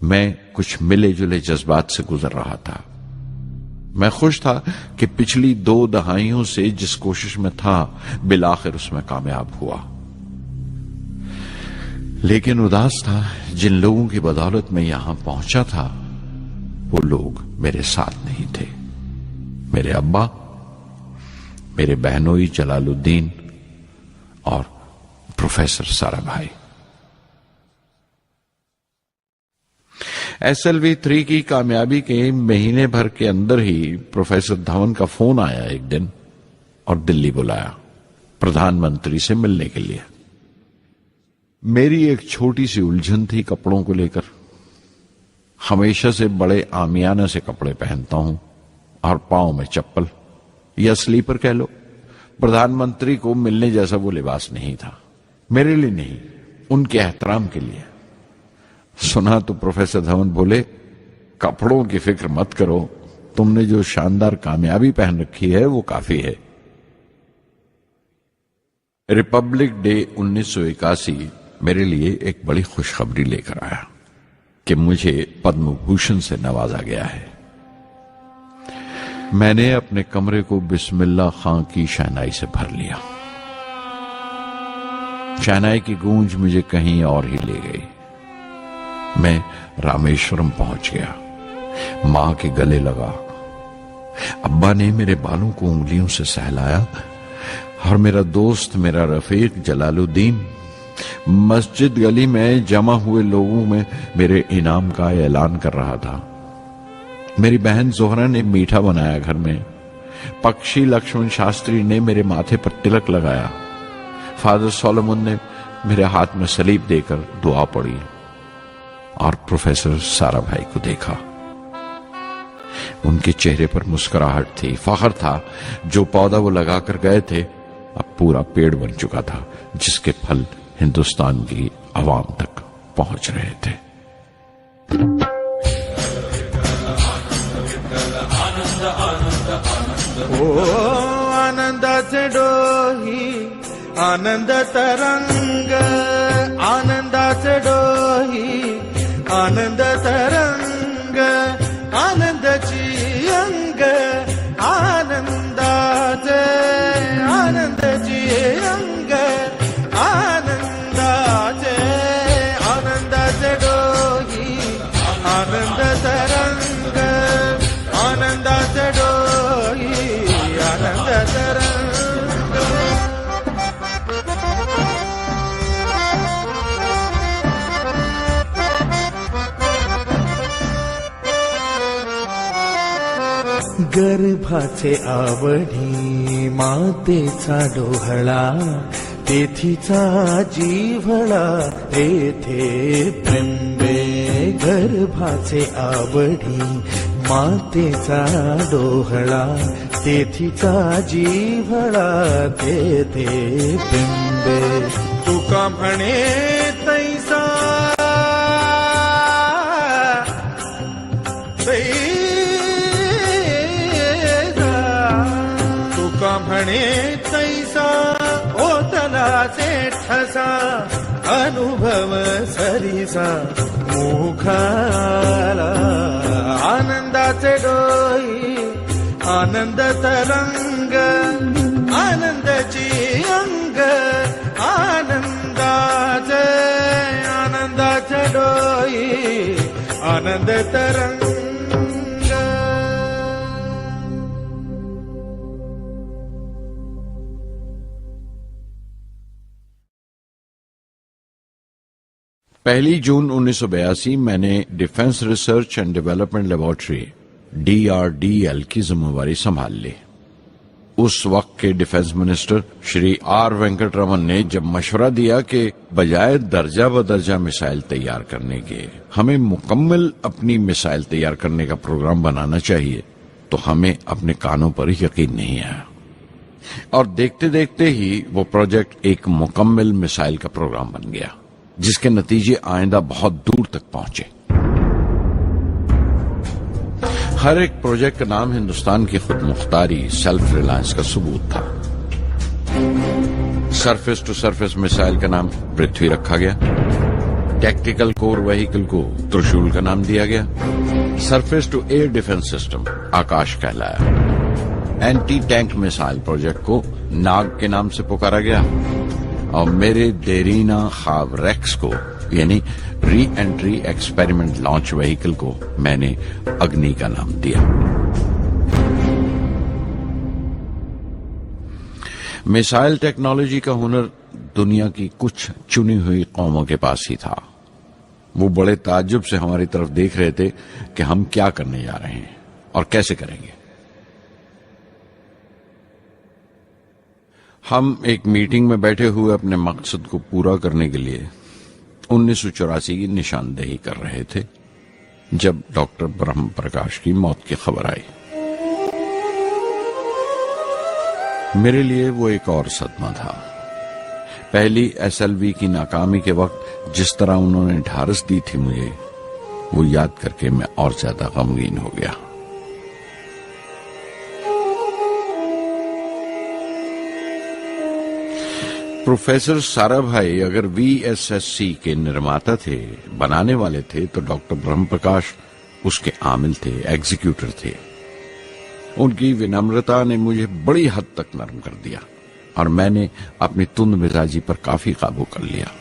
मैं कुछ मिले जुले जज्बात से गुजर रहा था। मैं खुश था कि पिछली 2 दहाइयों से जिस कोशिश में था बिलाखिर उसमें कामयाब हुआ। लेकिन उदास था जिन लोगों की बदौलत मैं यहां पहुंचा था वो लोग मेरे साथ नहीं थे। मेरे अब्बा, मेरे बहनोई जलालुद्दीन और प्रोफेसर साराभाई। SLV-3 की कामयाबी के महीने भर के अंदर ही प्रोफेसर धवन का फोन आया एक दिन और दिल्ली बुलाया प्रधानमंत्री से मिलने के लिए। मेरी एक छोटी सी उलझन थी कपड़ों को लेकर। हमेशा से बड़े आमियाना से कपड़े पहनता हूं और पांव में चप्पल या स्लीपर कह लो। प्रधानमंत्री को मिलने जैसा वो लिबास नहीं था, मेरे लिए नहीं, उनके एहतराम के लिए। सुना तो प्रोफेसर धवन बोले, कपड़ों की फिक्र मत करो, तुमने जो शानदार कामयाबी पहन रखी है वो काफी है। रिपब्लिक डे 1981 मेरे लिए एक बड़ी खुशखबरी लेकर आया कि मुझे पद्म भूषण से नवाजा गया है। मैंने अपने कमरे को बिस्मिल्लाह खां की शहनाई से भर लिया। शहनाई की गूंज मुझे कहीं और ही ले गई। मैं रामेश्वरम पहुंच गया, मां के गले लगा। अब्बा ने मेरे बालों को उंगलियों से सहलाया और मेरा दोस्त, मेरा रफीक जलालुद्दीन मस्जिद गली में जमा हुए लोगों में मेरे इनाम का ऐलान कर रहा था। मेरी बहन जोहरा ने मीठा बनाया घर में। पक्षी लक्ष्मण शास्त्री ने मेरे माथे पर तिलक लगाया। फादर सोलोमन ने मेरे हाथ में सलीब देकर दुआ पढ़ी और प्रोफेसर सारा भाई को देखा। उनके चेहरे पर मुस्कुराहट थी, फख्र था। जो पौधा वो लगाकर गए थे अब पूरा पेड़ बन चुका था, जिसके फल हिंदुस्तान की आवाम तक पहुंच रहे थे। ओ आनंदाचे डोही आनंद तरंग, आनंदाचे डोही आनंद तरंग, आनंदाची अंग, आनंदाचे आनंदाची अंग, आनंदाचे आनंदाचे डोही आनंद तरंग, आनंदाचे डोही आनंद तरंग। गर्भाचे आवडी मातेचा डोहळा, तेथीचा जिव्हळा तेथे प्रेंबे। गर्भाचे आवडी मातेचा डोहळा, तेथीचा जिव्हळा तेथे प्रेंबे। तुका म्हणे तैसा म्हणे तैसा ओतलाचे ठसा, अनुभव सरीसा मुखाला। आनंदाचे डोही आनंद तरंग, आनंदाची अंग, आनंदाचे आनंदाचे डोही आनंद तरंग। पहली जून 1982 मैंने defence research and development laboratory DRDL की जिम्मेवारी संभाल ली। उस वक्त के defence minister Shri R Venkataraman ने जब मशवरा दिया कि बजाय दर्जा बदर्जा मिसाइल तैयार करने के हमें मुकम्मल अपनी मिसाइल तैयार करने का प्रोग्राम बनाना चाहिए, तो हमें अपने कानों पर यकीन नहीं आया और देखते देखते ही वो प्रोजेक्ट एक मुकम्मल मिसाइल का प्रोग्राम बन गया, जिसके नतीजे आइंदा बहुत दूर तक पहुंचे। हर एक प्रोजेक्ट का नाम हिंदुस्तान की खुद मुख्तारी, सेल्फ रिलायंस का सबूत था। सरफेस टू सरफेस मिसाइल का नाम पृथ्वी रखा गया। टैक्टिकल कोर व्हीकल को त्रिशूल का नाम दिया गया। Surface to air defence system Akash कहलाया। एंटी टैंक मिसाइल प्रोजेक्ट को नाग के नाम से पुकारा गया और मेरे देरीना ख्वाब रेक्स को यानी re entry experiment launch vehicle को मैंने अग्नि का नाम दिया। मिसाइल टेक्नोलॉजी का हुनर दुनिया की कुछ चुनी हुई कौमों के पास ही था। वो बड़े ताज्जुब से हमारी तरफ देख रहे थे कि हम क्या करने जा रहे हैं और कैसे करेंगे। हम एक मीटिंग में बैठे हुए अपने मकसद को पूरा करने के लिए 1984 की निशानदेही कर रहे थे जब डॉक्टर ब्रह्म प्रकाश की मौत की खबर आई। मेरे लिए वो एक और सदमा था। पहली SLV की नाकामी के वक्त जिस तरह उन्होंने ढारस दी थी मुझे, वो याद करके मैं और ज्यादा गमगीन हो गया। प्रोफेसर साराभाई अगर वीएसएससी के निर्माता थे, बनाने वाले थे, तो डॉक्टर ब्रह्म प्रकाश उसके आमिल थे, एग्जीक्यूटर थे। उनकी विनम्रता ने मुझे बड़ी हद तक नरम कर दिया और मैंने अपनी तुंद मिजाजी पर काफी काबू कर लिया।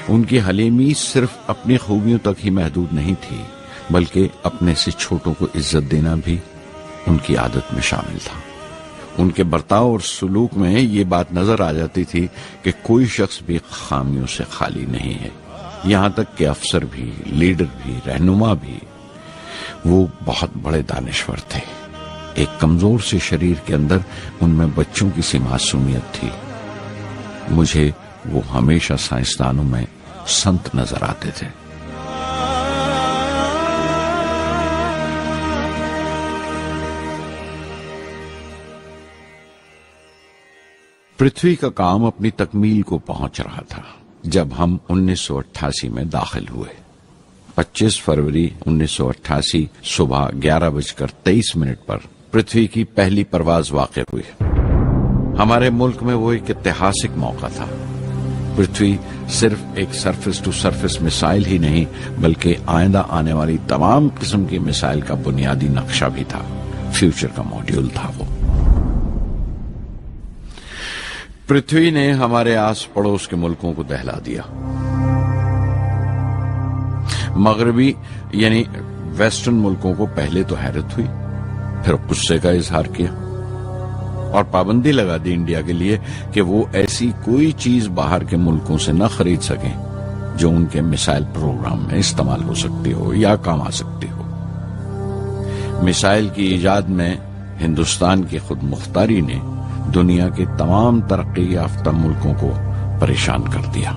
उनकी हलीमी सिर्फ अपनी खूबियों तक ही महदूद नहीं थी, बल्कि अपने से छोटों को इज्जत देना भी उनकी आदत में शामिल था। उनके बर्ताव और सुलूक में ये बात नजर आ जाती थी कि कोई शख्स भी खामियों से खाली नहीं है, यहां तक कि अफसर भी, लीडर भी, रहनुमा भी। वो बहुत बड़े दानिश्वर थे। एक कमजोर से शरीर के अंदर उनमें बच्चों की सी मासूमियत थी। मुझे वो हमेशा साइंसदानों में संत नजर आते थे। पृथ्वी का काम अपनी तकमील को पहुंच रहा था जब हम 1988 में दाखिल हुए। 25 फरवरी 1988 सुबह 11:23 पर पृथ्वी की पहली परवाज वाक़ हुई। हमारे मुल्क में वो एक ऐतिहासिक मौका था। पृथ्वी सिर्फ एक सरफेस टू सरफेस मिसाइल ही नहीं, बल्कि आइंदा आने वाली तमाम किस्म की मिसाइल का बुनियादी नक्शा भी था, फ्यूचर का मॉड्यूल था वो। पृथ्वी ने हमारे आस पड़ोस के मुल्कों को दहला दिया। मगरबी यानी वेस्टर्न मुल्कों को पहले तो हैरत हुई, फिर गुस्से का इजहार किया और पाबंदी लगा दी इंडिया के लिए कि वो ऐसी कोई चीज बाहर के मुल्कों से न खरीद सकें जो उनके मिसाइल प्रोग्राम में इस्तेमाल हो सकती हो या काम आ सकती हो। मिसाइल की इजाद में हिंदुस्तान की खुद मुख्तारी ने दुनिया के तमाम तरक्की याफ्ता मुल्कों को परेशान कर दिया।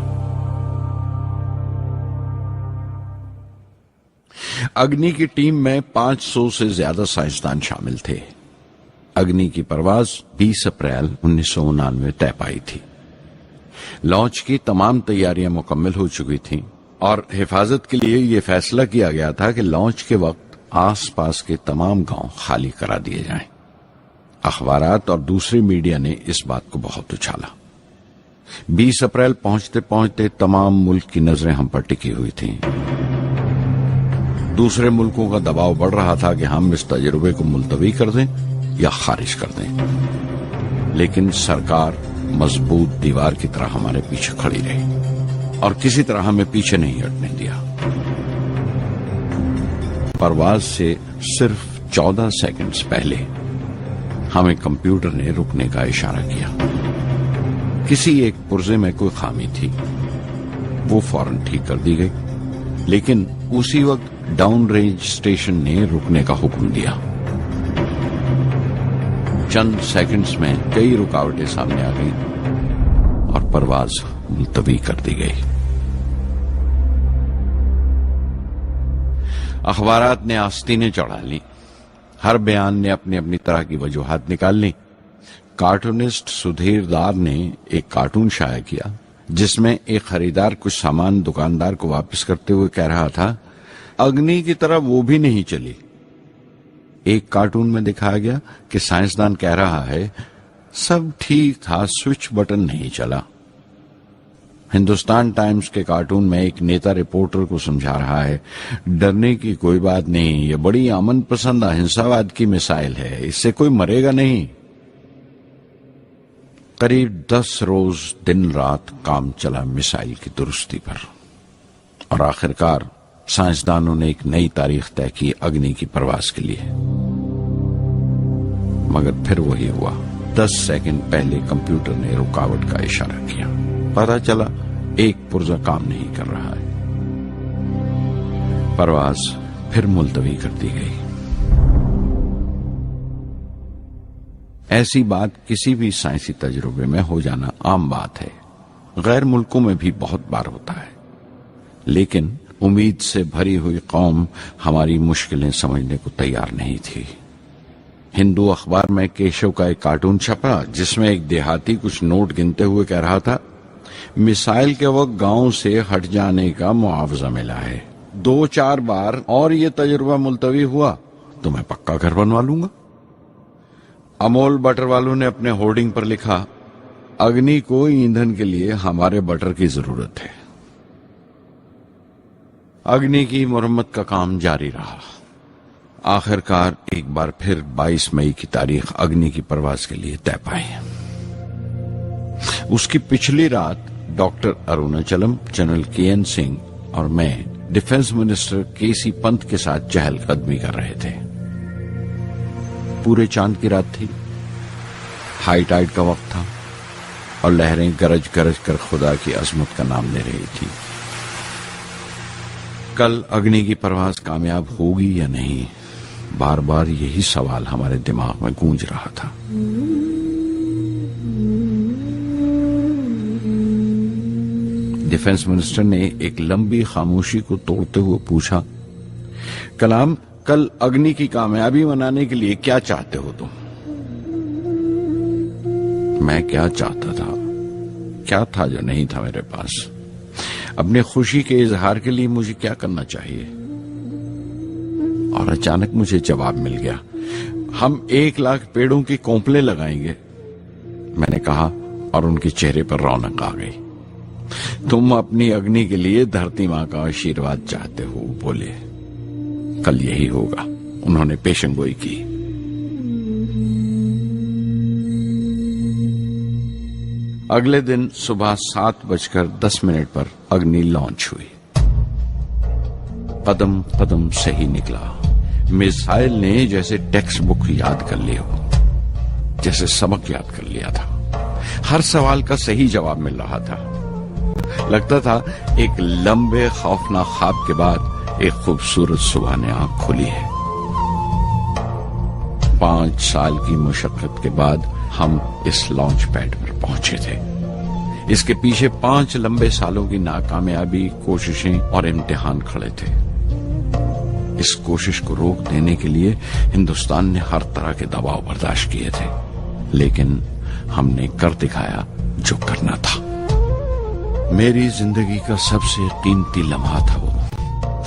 अग्नि की टीम में 500 से ज्यादा साइंसदान शामिल थे। अग्नि की परवाज 20 अप्रैल 1999 तय पाई थी। लॉन्च की तमाम तैयारियां मुकम्मल हो चुकी थीं और हिफाजत के लिए यह फैसला किया गया था कि लॉन्च के वक्त आसपास के तमाम गांव खाली करा दिए जाएं। अखबारात और दूसरी मीडिया ने इस बात को बहुत उछाला। 20 अप्रैल पहुंचते पहुंचते तमाम मुल्क की नजरें हम पर टिकी हुई थीं। दूसरे मुल्कों का दबाव बढ़ रहा था कि हम इस तजुर्बे को मुलतवी कर दें या खारिज कर दें, लेकिन सरकार मजबूत दीवार की तरह हमारे पीछे खड़ी रही और किसी तरह हमें पीछे नहीं हटने दिया। परवाज से सिर्फ 14 सेकंड्स पहले हमें कंप्यूटर ने रुकने का इशारा किया। किसी एक पुर्जे में कोई खामी थी, वो फौरन ठीक कर दी गई, लेकिन उसी वक्त डाउन रेंज स्टेशन ने रुकने का हुक्म दिया। चंद सेकंड्स में कई रुकावटें सामने आ गई और परवाज मुलतवी कर दी गई। अखबारात ने आस्तीनें चढ़ा ली। हर बयान ने अपनी अपनी तरह की वजूहात निकाल ली। कार्टूनिस्ट सुधीर दार ने एक कार्टून शाया किया जिसमें एक खरीदार कुछ सामान दुकानदार को वापस करते हुए कह रहा था, अग्नि की तरह वो भी नहीं चली। एक कार्टून में दिखाया गया कि साइंसदान कह रहा है, सब ठीक था, स्विच बटन नहीं चला। हिंदुस्तान टाइम्स के कार्टून में एक नेता रिपोर्टर को समझा रहा है, डरने की कोई बात नहीं, ये बड़ी अमन पसंद अहिंसावाद की मिसाइल है, इससे कोई मरेगा नहीं। करीब 10 रोज दिन रात काम चला मिसाइल की दुरुस्ती पर और आखिरकार साइंसदानों ने एक नई तारीख तय की अग्नि की परवाज के लिए। मगर फिर वही हुआ। 10 सेकंड पहले कंप्यूटर ने रुकावट का इशारा किया। पता चला एक पुर्जा काम नहीं कर रहा है। परवाज फिर मुलतवी कर दी गई। ऐसी बात किसी भी साइंसी तजुर्बे में हो जाना आम बात है, गैर मुल्कों में भी बहुत बार होता है, लेकिन उम्मीद से भरी हुई कौम हमारी मुश्किलें समझने को तैयार नहीं थी। हिंदू अखबार में केशव का एक कार्टून छपा जिसमें एक देहाती कुछ नोट गिनते हुए कह रहा था, मिसाइल के वक्त गांव से हट जाने का मुआवजा मिला है। 2-4 बार और ये तजुर्बा मुलतवी हुआ तो मैं पक्का घर बनवा लूंगा। अमोल बटर वालों ने अपने होर्डिंग पर लिखा, अग्नि को ईंधन के लिए हमारे बटर की जरूरत है। अग्नि की मरम्मत का काम जारी रहा। आखिरकार एक बार फिर 22 मई की तारीख अग्नि की परवाज के लिए तय पाई। उसकी पिछली रात doctor Arunachalam, general KN Singh और मैं डिफेंस मिनिस्टर KC पंत के साथ चहलकदमी कर रहे थे। पूरे चांद की रात थी, हाई टाइड का वक्त था और लहरें गरज गरज कर खुदा की अजमत का नाम ले रही थी। कल अग्नि की परवाज कामयाब होगी या नहीं, बार बार यही सवाल हमारे दिमाग में गूंज रहा था। डिफेंस मिनिस्टर ने एक लंबी खामोशी को तोड़ते हुए पूछा, कलाम, कल अग्नि की कामयाबी मनाने के लिए क्या चाहते हो तुम? मैं क्या चाहता था? क्या था जो नहीं था मेरे पास? अपने खुशी के इजहार के लिए मुझे क्या करना चाहिए? और अचानक मुझे जवाब मिल गया, हम 1 लाख पेड़ों की कोंपले लगाएंगे। मैंने कहा और उनके चेहरे पर रौनक आ गई। तुम अपनी अग्नि के लिए धरती मां का आशीर्वाद चाहते हो, बोले। कल यही होगा, उन्होंने पेशेंगोई की। अगले दिन सुबह 7:10 पर अग्नि लॉन्च हुई। कदम कदम सही निकला। मिसाइल ने जैसे टेक्स्ट बुक याद कर लिया हो, जैसे सबक याद कर लिया था। हर सवाल का सही जवाब मिल रहा था। लगता था एक लंबे खौफनाक ख्वाब के बाद एक खूबसूरत सुबह ने आंख खोली है। 5 साल की मुशक्कत के बाद हम इस लॉन्च पैड पर पहुंचे थे। इसके पीछे 5 लंबे सालों की नाकामयाबी, कोशिशें और इम्तिहान खड़े थे। इस कोशिश को रोक देने के लिए हिंदुस्तान ने हर तरह के दबाव बर्दाश्त किए थे, लेकिन हमने कर दिखाया जो करना था। मेरी जिंदगी का सबसे कीमती लम्हा था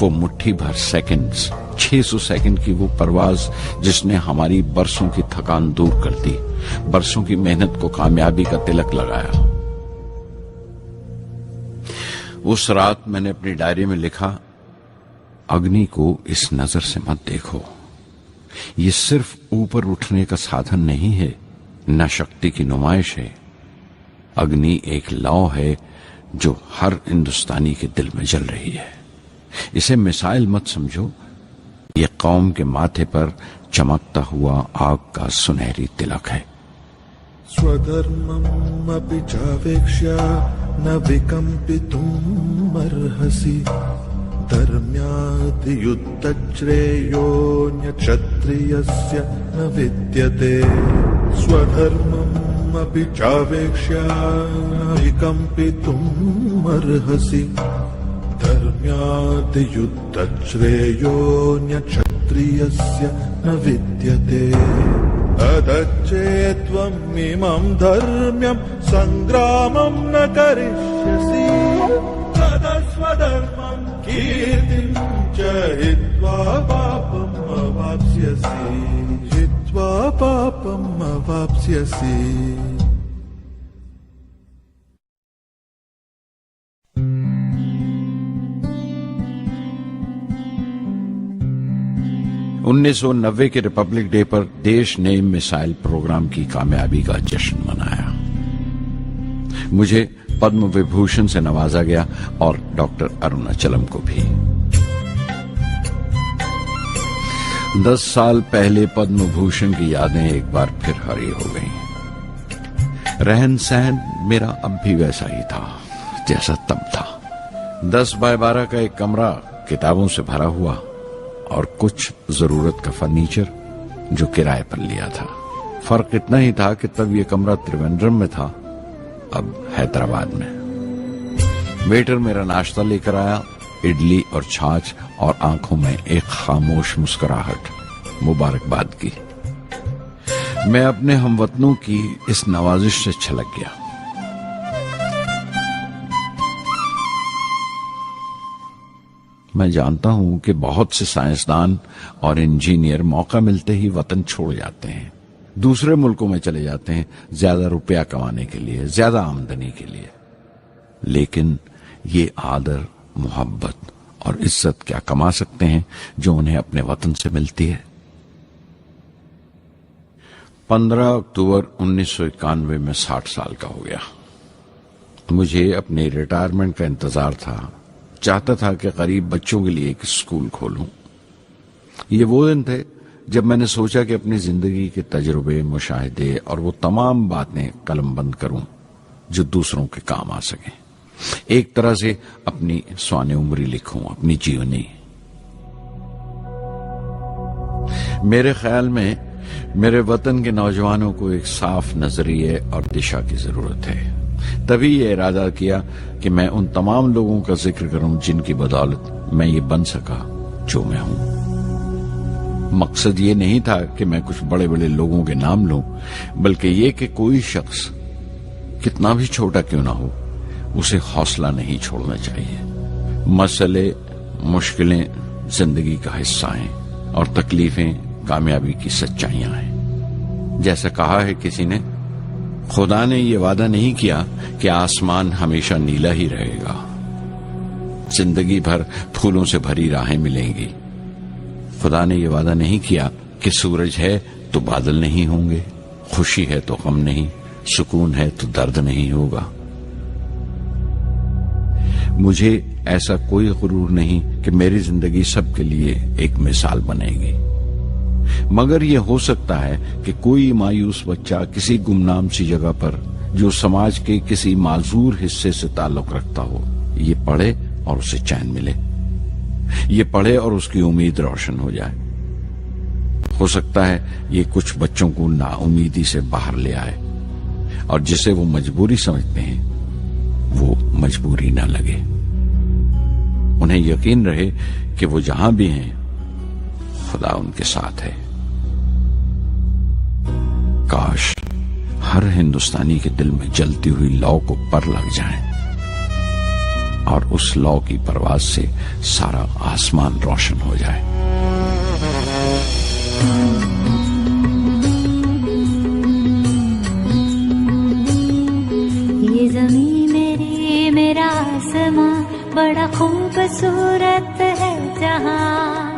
वो मुट्ठी भर सेकंड्स, 600 सेकंड की वो परवाज जिसने हमारी बरसों की थकान दूर कर दी, बरसों की मेहनत को कामयाबी का तिलक लगाया। उस रात मैंने अपनी डायरी में लिखा, अग्नि को इस नजर से मत देखो। ये सिर्फ ऊपर उठने का साधन नहीं है, न शक्ति की नुमाइश है। अग्नि एक लौ है जो हर हिंदुस्तानी के दिल में जल रही है। इसे मिसाइल मत समझो, ये कौम के माथे पर चमकता हुआ आग का सुनहरी तिलक है। स्वधर्मम् अपि चावेक्ष्य न विकम्पितुम् अर्हसि, धर्म्याद् युद्धश्रेयोऽन्य क्षत्रियस्य न विद्यते। स्वधर्मम् अपि चावेक्ष्य न विकम्पितुम् अर्हसि, धर्म्याद् युद्धश्रेयोऽन्य क्षत्रियस्य न विद्यते। अदच्चेत्त्वम् इमम् धर्म्यम् सङ्ग्रामम् न करिष्यसि, तदस्वधर्मम् कीर्तिम् च हित्वा पापम् अवाप्स्यसि, हित्वा पापम् अवाप्स्यसि। $1990 के रिपब्लिक डे पर देश ने मिसाइल प्रोग्राम की कामयाबी का जश्न मनाया। मुझे पद्म विभूषण से नवाजा गया और डॉक्टर अरुणाचलम को भी। 10 साल पहले पद्म भूषण की यादें एक बार फिर हरी हो गईं। रहन सहन मेरा अब भी वैसा ही था जैसा तब था। 10 बाय 12 का एक कमरा किताबों से भरा हुआ और कुछ जरूरत का फर्नीचर जो किराए पर लिया था। फर्क इतना ही था कि तब यह कमरा त्रिवेंद्रम में था, अब हैदराबाद में। वेटर मेरा नाश्ता लेकर आया, इडली और छाछ, और आंखों में एक खामोश मुस्कुराहट, मुबारकबाद की। मैं अपने हमवतनों की इस नवाजिश से छलक गया। मैं जानता हूं कि बहुत से साइंसदान और इंजीनियर मौका मिलते ही वतन छोड़ जाते हैं, दूसरे मुल्कों में चले जाते हैं ज्यादा रुपया कमाने के लिए, ज्यादा आमदनी के लिए। लेकिन ये आदर, मोहब्बत और इज्जत क्या कमा सकते हैं जो उन्हें अपने वतन से मिलती है। 15 अक्टूबर 1991 में 60 साल का हो गया। मुझे अपने रिटायरमेंट का इंतजार था। चाहता था कि गरीब बच्चों के लिए एक स्कूल खोलूं। ये वो दिन थे जब मैंने सोचा कि अपनी जिंदगी के तजुर्बे, मुशाहिदे और वो तमाम बातें कलमबंद करूं जो दूसरों के काम आ सकें। एक तरह से अपनी स्वाने उम्री लिखूं, अपनी जीवनी। मेरे ख्याल में मेरे वतन के नौजवानों को एक साफ नजरिए और दिशा की जरूरत है। तभी ये इरादा किया कि मैं उन तमाम लोगों का जिक्र करूं जिनकी बदौलत मैं ये बन सका जो मैं हूं। मकसद ये नहीं था कि मैं कुछ बड़े बड़े लोगों के नाम लूं, बल्कि ये कि कोई शख्स कितना भी छोटा क्यों ना हो, उसे हौसला नहीं छोड़ना चाहिए। मसले, मुश्किलें जिंदगी का हिस्सा हैं और तकलीफें कामयाबी की सच्चाइयां हैं। जैसा कहा है किसी ने, खुदा ने यह वादा नहीं किया कि आसमान हमेशा नीला ही रहेगा, जिंदगी भर फूलों से भरी राहें मिलेंगी। खुदा ने यह वादा नहीं किया कि सूरज है तो बादल नहीं होंगे, खुशी है तो गम नहीं, सुकून है तो दर्द नहीं होगा। मुझे ऐसा कोई गुरूर नहीं कि मेरी जिंदगी सबके लिए एक मिसाल बनेगी, मगर यह हो सकता है कि कोई मायूस बच्चा किसी गुमनाम सी जगह पर जो समाज के किसी माजूर हिस्से से ताल्लुक रखता हो, ये पढ़े और उसे चैन मिले, ये पढ़े और उसकी उम्मीद रोशन हो जाए। हो सकता है ये कुछ बच्चों को नाउमीदी से बाहर ले आए और जिसे वो मजबूरी समझते हैं वो मजबूरी ना लगे। उन्हें यकीन रहे कि वो जहां भी हैं खुदा उनके साथ है। काश हर हिंदुस्तानी के दिल में जलती हुई लौ को पर लग जाए और उस लौ की परवाज से सारा आसमान रोशन हो जाए। ये ज़मीं मेरी, मेरा आसमां, बड़ा खूबसूरत है जहां।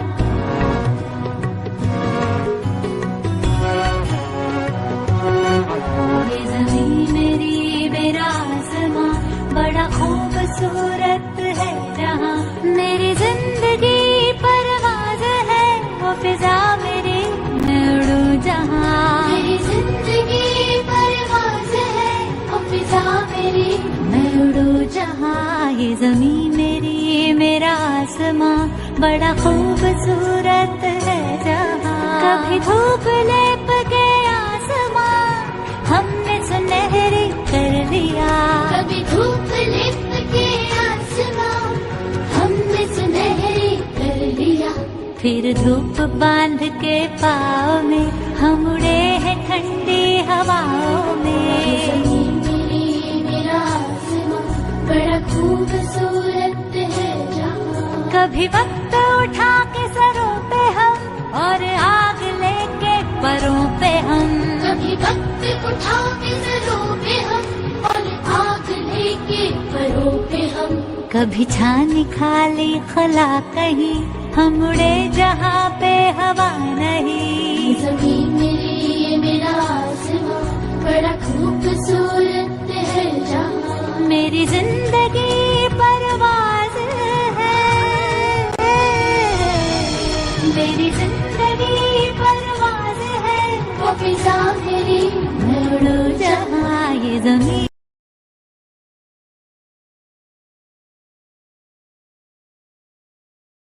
ये ज़मीं मेरी, मेरा आसमां, बड़ा खूबसूरत है जहां। मेरी जिंदगी परवाज़ है, वो फिजा मेरी, मैं उड़ूं जहां। मेरी जिंदगी परवाज़ है, वो फिजा मेरी, मैं उड़ूं जहां। ये ज़मीं मेरी, मेरा आसमां, बड़ा खूबसूरत है जहां। कभी धूप लेप के आसमां हमने सुनहरी कर लिया, कभी धूप लेप के आसमां हमने सुनहरी कर लिया। फिर धूप बांध के पाँव में हम उड़े हैं ठंडी हवाओं में। ज़मीं मेरी, मेरा आसमां, बड़ा खूबसूरत है जहां। कभी वक्त उठा के सरों पे हम और आग लेके परों पे हम। कभी वक्त उठा के सरों पे हम और आग लेके परों पे हम। कभी छानी खाली खला कहीं, हम उड़े जहां पे हवा नहीं। ज़मीं मेरी, मेरा